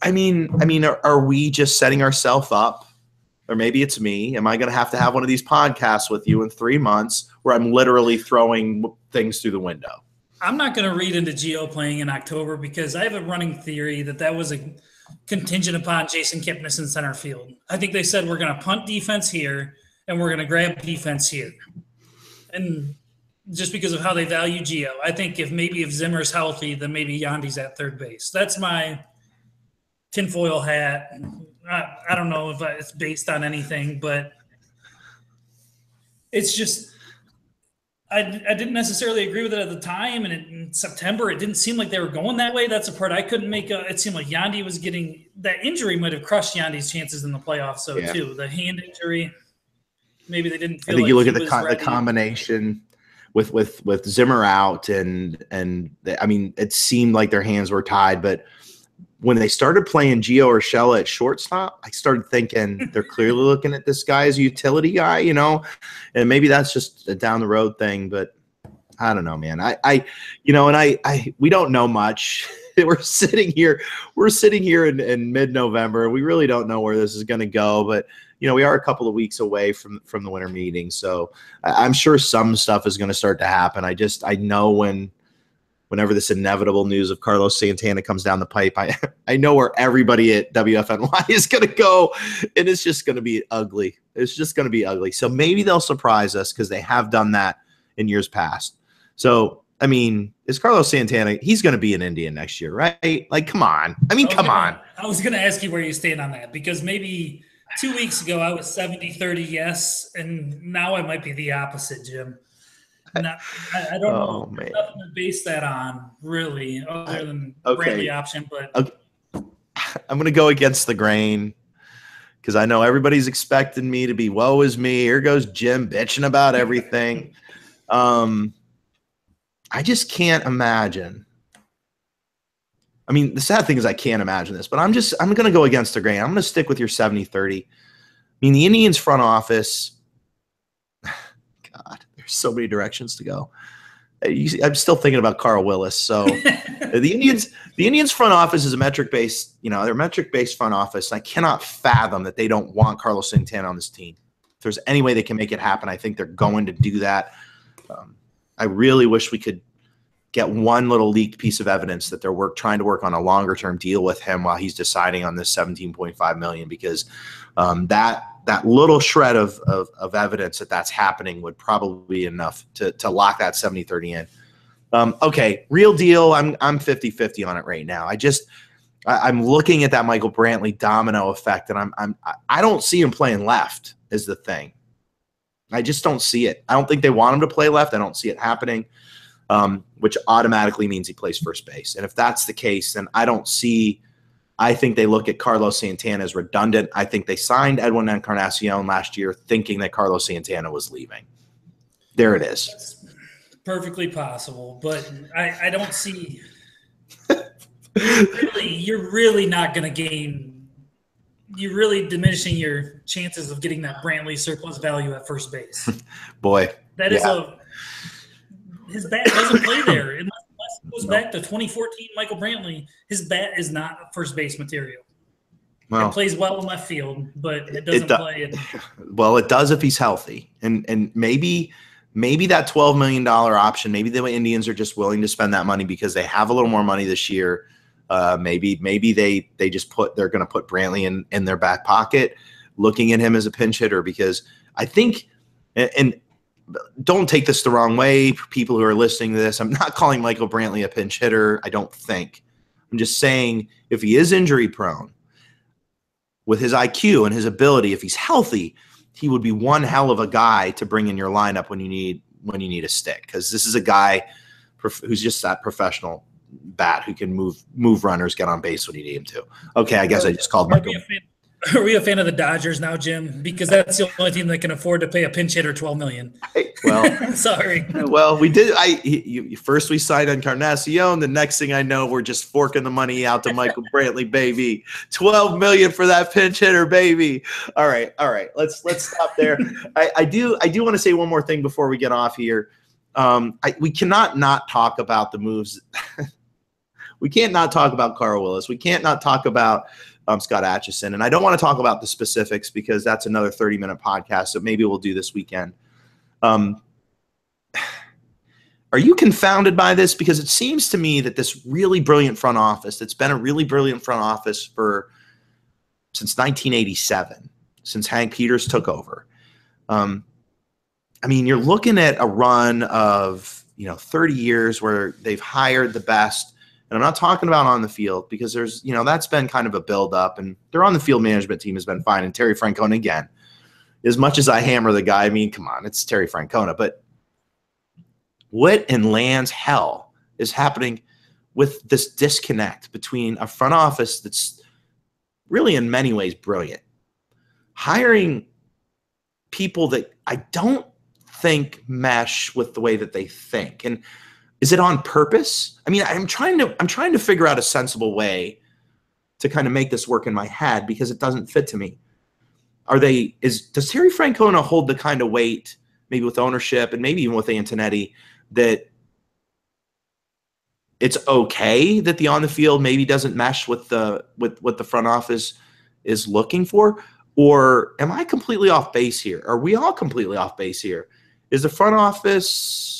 I mean, are we just setting ourselves up? Or maybe it's me. Am I going to have one of these podcasts with you in 3 months where I'm literally throwing things through the window? I'm not going to read into Gio playing in October because I have a running theory that was a contingent upon Jason Kipnis in center field. I think they said we're going to punt defense here and we're going to grab defense here. And just because of how they value Gio, I think if Zimmer's healthy, then maybe Yandi's at third base. That's my tinfoil hat. I don't know if it's based on anything, but it's just I didn't necessarily agree with it at the time. And in September, it didn't seem like they were going that way. That's the part I couldn't make. It seemed like Yandi was getting – that injury might have crushed Yandi's chances in the playoffs, too. The hand injury, maybe they didn't feel I think like you look at the combination with Zimmer out and I mean, it seemed like their hands were tied, but – when they started playing Gio Urshela at shortstop, I started thinking they're clearly looking at this guy as a utility guy, you know, and maybe that's just a down the road thing, but I don't know, man. We don't know much. We're sitting here in mid-November. We really don't know where this is going to go, but you know, we are a couple of weeks away from the winter meeting. So I'm sure some stuff is going to start to happen. I know whenever this inevitable news of Carlos Santana comes down the pipe, I know where everybody at WFNY is going to go, and it's just going to be ugly. It's just going to be ugly. So maybe they'll surprise us because they have done that in years past. So, I mean, is Carlos Santana, he's going to be an Indian next year, right? Like, come on. I mean, come on. I was going to ask you where you stand on that because maybe 2 weeks ago I was 70-30 yes, and now I might be the opposite, Jim. No, I don't know nothing to base that on, really, other than the Brantley option. But I'm going to go against the grain because I know everybody's expecting me to be woe is me. Here goes Jim bitching about everything. I just can't imagine. I mean, the sad thing is I can't imagine this, but I'm going to go against the grain. I'm going to stick with your 70-30. I mean, the Indians front office – so many directions to go. I'm still thinking about Carl Willis. So the Indians front office is a metric-based, they're metric-based front office. And I cannot fathom that they don't want Carlos Santana on this team. If there's any way they can make it happen, I think they're going to do that. I really wish we could get one little leaked piece of evidence that they're trying to work on a longer-term deal with him while he's deciding on this $17.5 million, because that little shred of evidence that's happening would probably be enough to lock that 70-30 in. Okay, real deal. I'm 50-50 on it right now. I'm looking at that Michael Brantley domino effect, and I don't see him playing left is the thing. I just don't see it. I don't think they want him to play left. I don't see it happening, which automatically means he plays first base. And if that's the case, then I don't see I think they look at Carlos Santana as redundant. I think they signed Edwin Encarnacion last year thinking that Carlos Santana was leaving. There it is. It's perfectly possible, but I don't see you're really not going to gain. You're really diminishing your chances of getting that Brantley surplus value at first base. Boy, that is his bat doesn't play there unless it goes back to 2014 Michael Brantley. His bat is not first base material. Well, it plays well in left field, but it doesn't play. Well, it does if he's healthy, and maybe that $12 million option. Maybe the Indians are just willing to spend that money because they have a little more money this year. Maybe they're going to put Brantley in their back pocket, looking at him as a pinch hitter, because I think, and don't take this the wrong way, people who are listening to this, I'm not calling Michael Brantley a pinch hitter. I don't think. I'm just saying if he is injury prone, with his IQ and his ability, if he's healthy, he would be one hell of a guy to bring in your lineup when you need a stick, because this is a guy who's just that professional bat who can move runners, get on base when you need him to. Okay, I guess I just called Michael. Are we a fan of the Dodgers now, Jim? Because that's the only team that can afford to pay a pinch hitter $12 million. Well, sorry. Well, we did. First we signed Encarnacion. The next thing I know, we're just forking the money out to Michael Brantley, baby. $12 million for that pinch hitter, baby. All right. Let's stop there. I do want to say one more thing before we get off here. We cannot not talk about the moves. We can't not talk about Carl Willis. We can't not talk about Scott Atchison. And I don't want to talk about the specifics because that's another 30-minute podcast, so maybe we'll do this weekend. Are you confounded by this? Because it seems to me that this really brilliant front office, that's been a really brilliant front office since 1987, since Hank Peters took over. I mean, you're looking at a run of 30 years where they've hired the best. And I'm not talking about on the field, because there's, that's been kind of a buildup, and their on the field management team has been fine. And Terry Francona, again, as much as I hammer the guy, I mean, come on, it's Terry Francona. But what in land's hell is happening with this disconnect between a front office that's really in many ways brilliant, hiring people that I don't think mesh with the way that they think? And is it on purpose? I mean, I'm trying to figure out a sensible way to kind of make this work in my head, because it doesn't fit to me. Does Terry Francona hold the kind of weight, maybe with ownership and maybe even with Antonetti, that it's okay that the on the field maybe doesn't mesh with what the front office is looking for? Or am I completely off base here? Are we all completely off base here? Is the front office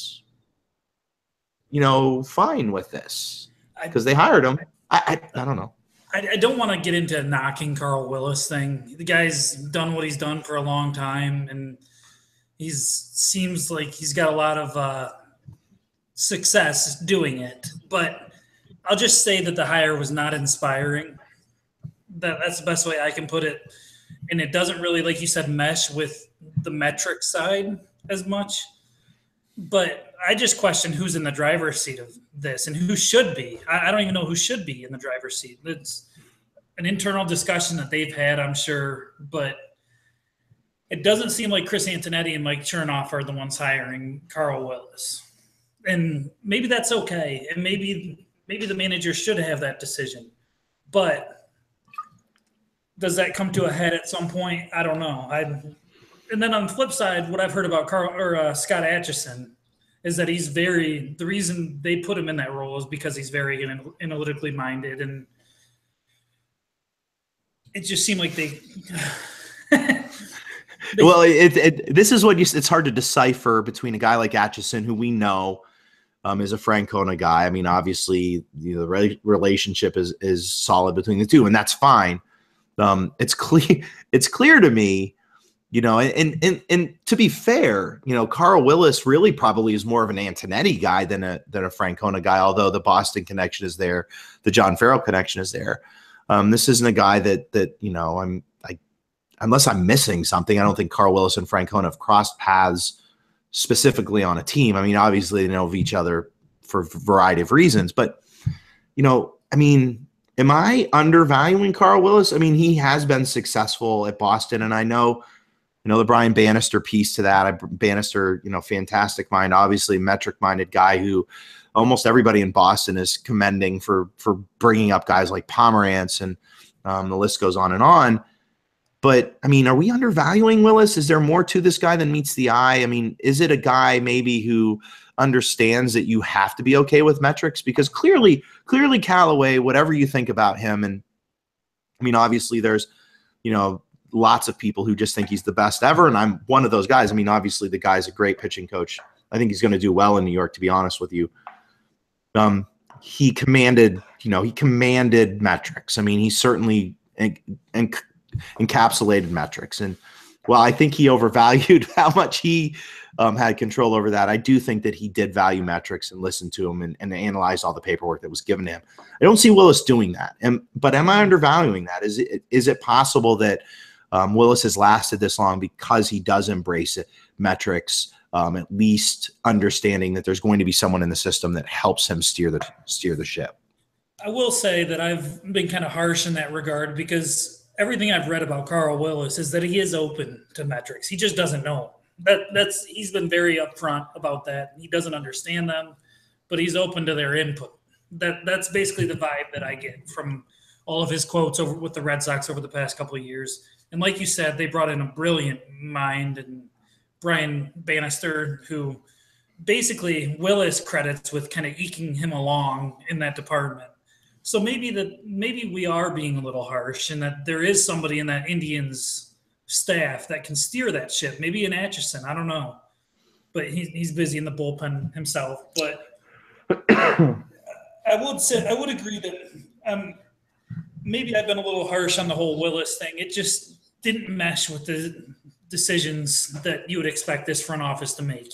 fine with this because they hired him? I don't know. I don't want to get into knocking Carl Willis thing. The guy's done what he's done for a long time, and seems like he's got a lot of success doing it. But I'll just say that the hire was not inspiring. That's the best way I can put it. And it doesn't really, like you said, mesh with the metric side as much. But I just question who's in the driver's seat of this and who should be. I don't even know who should be in the driver's seat. It's an internal discussion that they've had, I'm sure. But it doesn't seem like Chris Antonetti and Mike Chernoff are the ones hiring Carl Willis. And maybe that's okay. And maybe the manager should have that decision. But does that come to a head at some point? I don't know. And then on the flip side, what I've heard about Scott Atchison is that the reason they put him in that role is because he's very analytically minded. And it just seemed like well, this is what it's hard to decipher between a guy like Atchison, who we know is a Francona guy. I mean, obviously, the relationship is solid between the two, and that's fine. It's clear to me, and to be fair, Carl Willis really probably is more of an Antonetti guy than a Francona guy, although the Boston connection is there, the John Farrell connection is there. This isn't a guy that unless I'm missing something, I don't think Carl Willis and Francona have crossed paths specifically on a team. I mean, obviously they know of each other for a variety of reasons, but am Am I undervaluing Carl Willis? I mean, he has been successful at Boston, and I know the Brian Bannister piece to that. Bannister, fantastic mind, obviously metric-minded guy who almost everybody in Boston is commending for bringing up guys like Pomerantz, and the list goes on and on. But, I mean, are we undervaluing Willis? Is there more to this guy than meets the eye? I mean, is it a guy maybe who understands that you have to be okay with metrics? Because clearly Callaway, whatever you think about him, and, I mean, obviously there's, lots of people who just think he's the best ever, and I'm one of those guys. I mean, obviously the guy's a great pitching coach. I think he's going to do well in New York, to be honest with you. He commanded metrics. I mean, he certainly encapsulated metrics, and while I think he overvalued how much he had control over that, I do think that he did value metrics and listened to him and analyzed all the paperwork that was given to him. I don't see Willis doing that, but am I undervaluing that? Is it possible that Willis has lasted this long because he does embrace metrics, at least understanding that there's going to be someone in the system that helps him steer the ship? I will say that I've been kind of harsh in that regard, because everything I've read about Carl Willis is that he is open to metrics. He just doesn't know. He's been very upfront about that. He doesn't understand them, but he's open to their input. That's basically the vibe that I get from all of his quotes over with the Red Sox over the past couple of years. And like you said, they brought in a brilliant mind, and Brian Bannister, who basically Willis credits with kind of eking him along in that department. So maybe we are being a little harsh, and that there is somebody in that Indians staff that can steer that ship. Maybe an Atchison, I don't know, but he's busy in the bullpen himself. But I would agree that maybe I've been a little harsh on the whole Willis thing. It just didn't mesh with the decisions that you would expect this front office to make.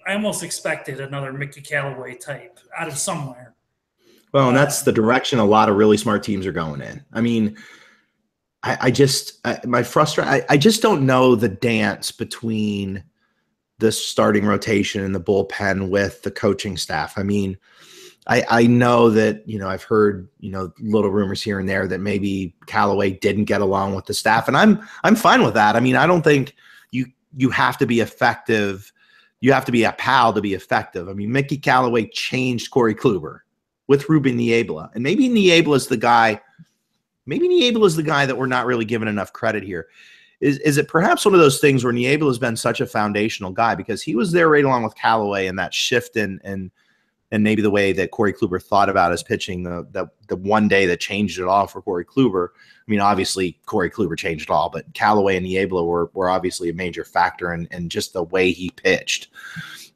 I almost expected another Mickey Callaway type out of somewhere. Well, and that's the direction a lot of really smart teams are going in. I mean, I just don't know the dance between the starting rotation and the bullpen with the coaching staff. I mean, I know that, I've heard, little rumors here and there that maybe Callaway didn't get along with the staff, and I'm fine with that. I mean, I don't think you have to be effective. You have to be a pal to be effective. I mean, Mickey Callaway changed Corey Kluber with Ruben Niebla, and maybe Niebla is the guy that we're not really given enough credit here. Is it perhaps one of those things where Niebla has been such a foundational guy because he was there right along with Callaway, and that shift in maybe the way that Corey Kluber thought about his pitching, the one day that changed it all for Corey Kluber. I mean, obviously Corey Kluber changed it all, but Callaway and Niebla were obviously a major factor in just the way he pitched.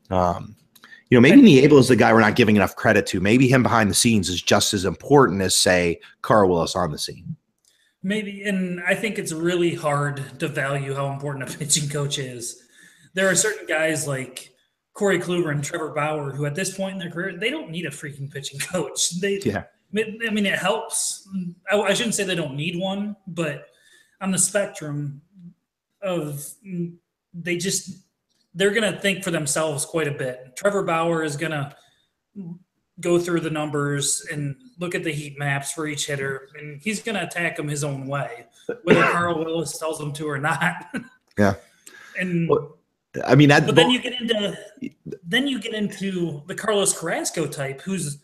Maybe Niebla is the guy we're not giving enough credit to. Maybe him behind the scenes is just as important as, say, Carl Willis on the scene. Maybe, and I think it's really hard to value how important a pitching coach is. There are certain guys like Corey Kluber and Trevor Bauer who at this point in their career, they don't need a freaking pitching coach. I mean, it helps. I shouldn't say they don't need one, but on the spectrum of they're going to think for themselves quite a bit. Trevor Bauer is going to go through the numbers and look at the heat maps for each hitter, and he's going to attack them his own way, whether Carl Willis tells him to or not. Yeah. And well, I mean, but then you get into the Carlos Carrasco type, whose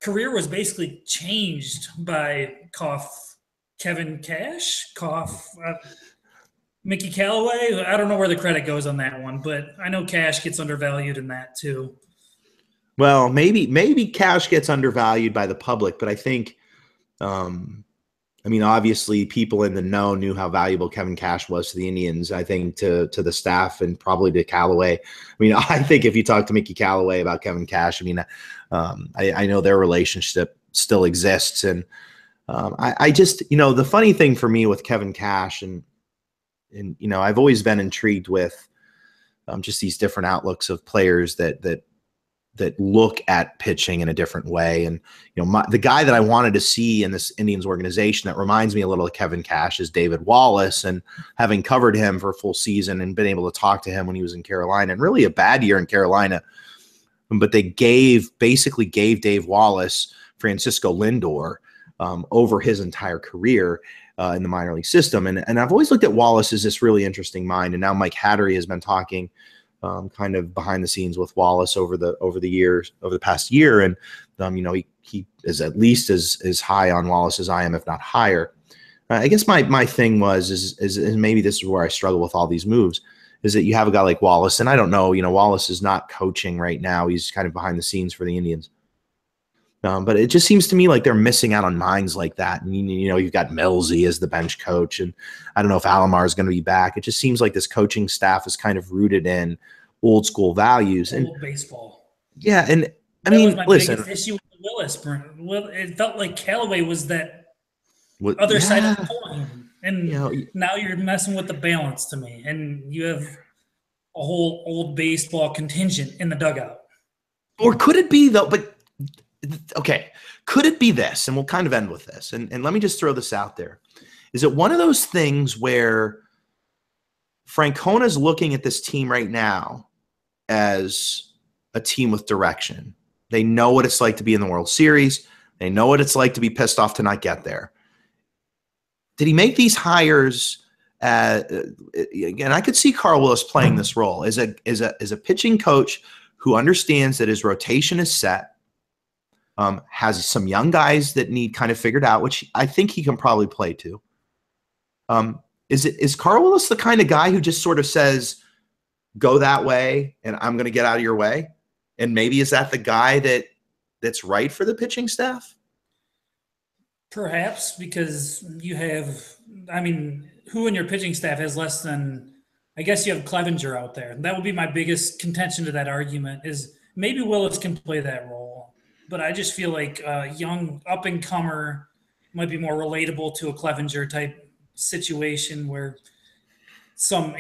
career was basically changed by Kevin Cash, Mickey Callaway. I don't know where the credit goes on that one, but I know Cash gets undervalued in that too. Well, maybe Cash gets undervalued by the public, but I think, obviously people in the know knew how valuable Kevin Cash was to the Indians. I think to the staff and probably to Callaway. I mean, I think if you talk to Mickey Callaway about Kevin Cash, I know their relationship still exists, and I just, the funny thing for me with Kevin Cash and I've always been intrigued with just these different outlooks of players that look at pitching in a different way. And, the guy that I wanted to see in this Indians organization that reminds me a little of Kevin Cash is David Wallace. And having covered him for a full season and been able to talk to him when he was in Carolina, and really a bad year in Carolina, but they basically gave Dave Wallace Francisco Lindor over his entire career in the minor league system. And I've always looked at Wallace as this really interesting mind. And now Mike Hattery has been talking kind of behind the scenes with Wallace over the past year. And, he is at least as high on Wallace as I am, if not higher. I guess my thing is maybe this is where I struggle with all these moves, is that you have a guy like Wallace, and I don't know, Wallace is not coaching right now. He's kind of behind the scenes for the Indians. But it just seems to me like they're missing out on minds like that. And, you've got Millsy as the bench coach, and I don't know if Alomar is going to be back. It just seems like this coaching staff is kind of rooted in old school values and baseball. Yeah. And I that mean, was my biggest issue with Willis. It felt like Callaway was that other side of the coin. And now you're messing with the balance to me. And you have a whole old baseball contingent in the dugout. Or could it be, though? But okay, could it be this? And we'll kind of end with this. And let me just throw this out there. Is it one of those things where Francona's looking at this team right now as a team with direction? They know what it's like to be in the World Series. They know what it's like to be pissed off to not get there. Did he make these hires? Again, I could see Carl Willis playing this role as a pitching coach who understands that his rotation is set, has some young guys that need kind of figured out, which I think he can probably play to. Is Carl Willis the kind of guy who just sort of says, go that way and I'm going to get out of your way? And maybe is that the guy that's right for the pitching staff? Perhaps, because you have, who in your pitching staff has less than, I guess you have Clevenger out there. That would be my biggest contention to that argument, is maybe Willis can play that role. But I just feel like a young up-and-comer might be more relatable to a Clevenger type situation where some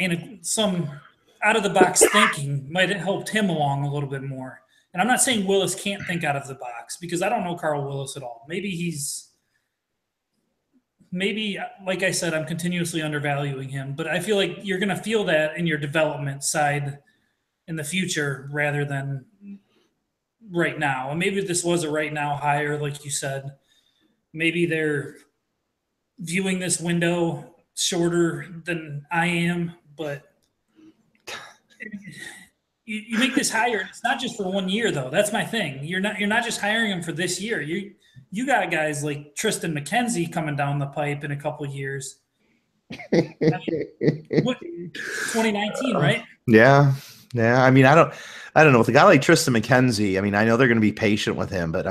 out-of-the-box thinking might have helped him along a little bit more. And I'm not saying Willis can't think out of the box, because I don't know Carl Willis at all. Maybe, like I said, I'm continuously undervaluing him, but I feel like you're going to feel that in your development side in the future rather than right now. And maybe this was a right now hire, like you said. Maybe they're viewing this window shorter than I am, but you make this hire. It's not just for 1 year, though. That's my thing. You're not just hiring him for this year. You got guys like Tristan McKenzie coming down the pipe in a couple of years. 2019, right? Yeah. I don't know. With a guy like Tristan McKenzie, I know they're going to be patient with him, but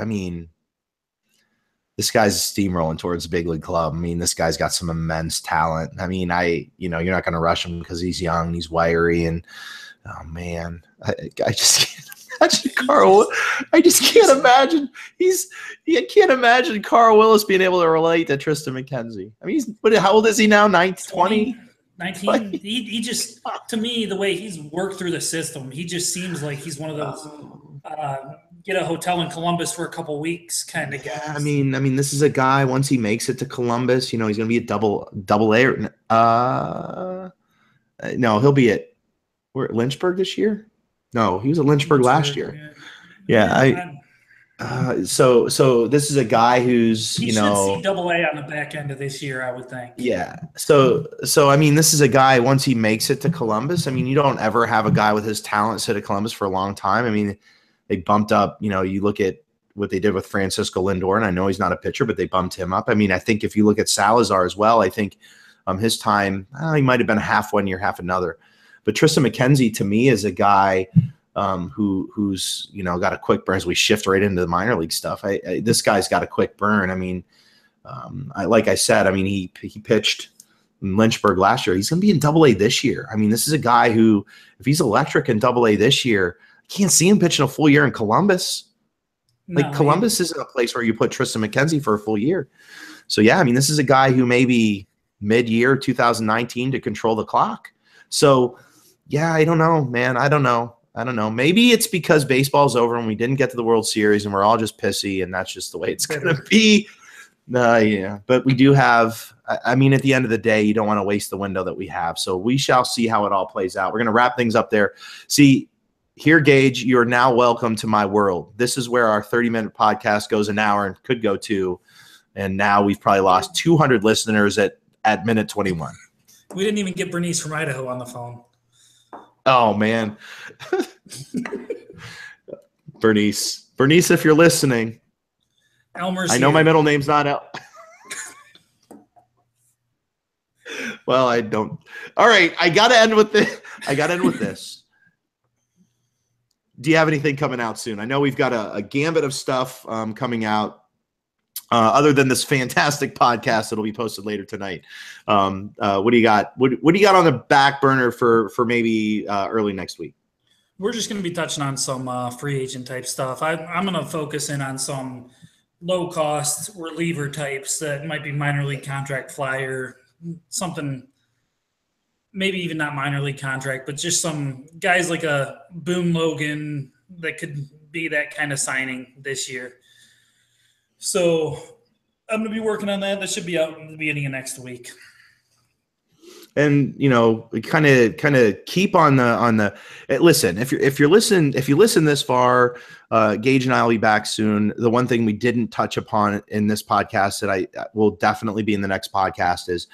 this guy's steamrolling towards the big league club. This guy's got some immense talent. You're not going to rush him because he's young and he's wiry. And oh man, I just can't imagine Carl. I just can't imagine. I can't imagine Carl Willis being able to relate to Tristan McKenzie. How old is he now? 20? 19. He just, to me, the way he's worked through the system, he just seems like he's one of those get a hotel in Columbus for a couple weeks kind of guys. This is a guy, once he makes it to Columbus, he's going to be at double A. No, he'll be at Lynchburg this year. No, he was at Lynchburg last year. Yeah. So this is a guy who's, he should see double A on the back end of this year, I would think. Yeah. So this is a guy, once he makes it to Columbus, you don't ever have a guy with his talent sit at Columbus for a long time. They bumped up, you look at what they did with Francisco Lindor, and I know he's not a pitcher, but they bumped him up. I think if you look at Salazar as well, I think his time, he might have been half 1 year, half another. But Tristan McKenzie, to me, is a guy who's got a quick burn as we shift right into the minor league stuff. This guy's got a quick burn. Like I said, he pitched in Lynchburg last year. He's going to be in double A this year. This is a guy who, if he's electric in double A this year, I can't see him pitching a full year in Columbus. Columbus isn't a place where you put Tristan McKenzie for a full year. So yeah, this is a guy who maybe mid-year 2019 to control the clock. So yeah, I don't know, man. I don't know. Maybe it's because baseball's over and we didn't get to the World Series and we're all just pissy and that's just the way it's going to be. Yeah. But we do have, at the end of the day, you don't want to waste the window that we have. So we shall see how it all plays out. We're going to wrap things up there. See, here, Gage, you're now welcome to my world. This is where our 30-minute podcast goes an hour and could go 2. and now we've probably lost 200 listeners at minute 21. We didn't even get Bernice from Idaho on the phone. Oh, man. Bernice, if you're listening, Elmer's I know here. my middle name's not El. Well, I don't. All right, I got to end with this. Do you have anything coming out soon? I know we've got a gambit of stuff coming out. Other than this fantastic podcast that'll be posted later tonight, what do you got? What do you got on the back burner for maybe early next week? We're just going to be touching on some free agent type stuff. I'm going to focus in on some low cost reliever types that might be minor league contract flyer, something maybe even not minor league contract, but just some guys like a Boone Logan that could be that kind of signing this year. So I'm going to be working on that. That should be out in the beginning of next week. And kind of keep on the listen. If you listen this far, Gage and I will be back soon. The one thing we didn't touch upon in this podcast that I will definitely be in the next podcast is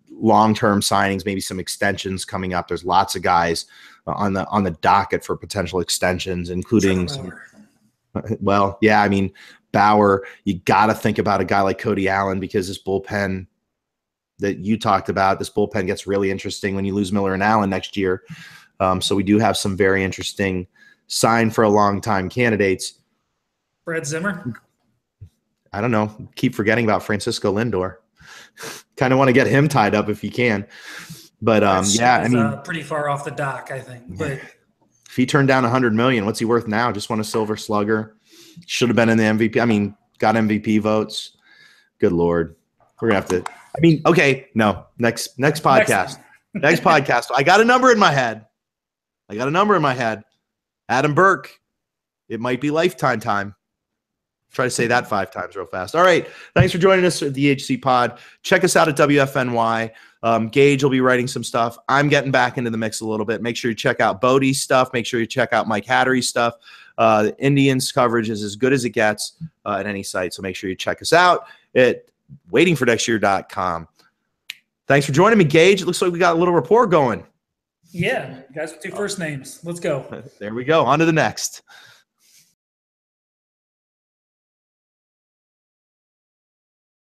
long-term signings, maybe some extensions coming up. There's lots of guys on the docket for potential extensions, including some. Well, yeah, I mean, Bauer, you got to think about a guy like Cody Allen because this bullpen that you talked about, this bullpen gets really interesting when you lose Miller and Allen next year. So we do have some very interesting sign for a long time candidates. Brad Zimmer? I don't know. Keep forgetting about Francisco Lindor. Kind of want to get him tied up if you can. But yeah, I mean, pretty far off the dock, I think. But if he turned down $100 million, what's he worth now? Just won a Silver Slugger. Should have been in the MVP. I mean, got MVP votes. Good Lord. We're gonna have to. I mean, okay, no. Next podcast. Next podcast. I got a number in my head. Adam Burke. It might be lifetime time. Try to say that 5 times real fast. All right. Thanks for joining us at the HC Pod. Check us out at WFNY. Gage will be writing some stuff. I'm getting back into the mix a little bit. Make sure you check out Bodie's stuff. Make sure you check out Mike Hattery's stuff. The Indians coverage is as good as it gets at any site. So make sure you check us out at waitingfornextyear.com. Thanks for joining me, Gage. It looks like we got a little rapport going. Yeah, guys with 2 first names. Let's go. There we go. On to the next.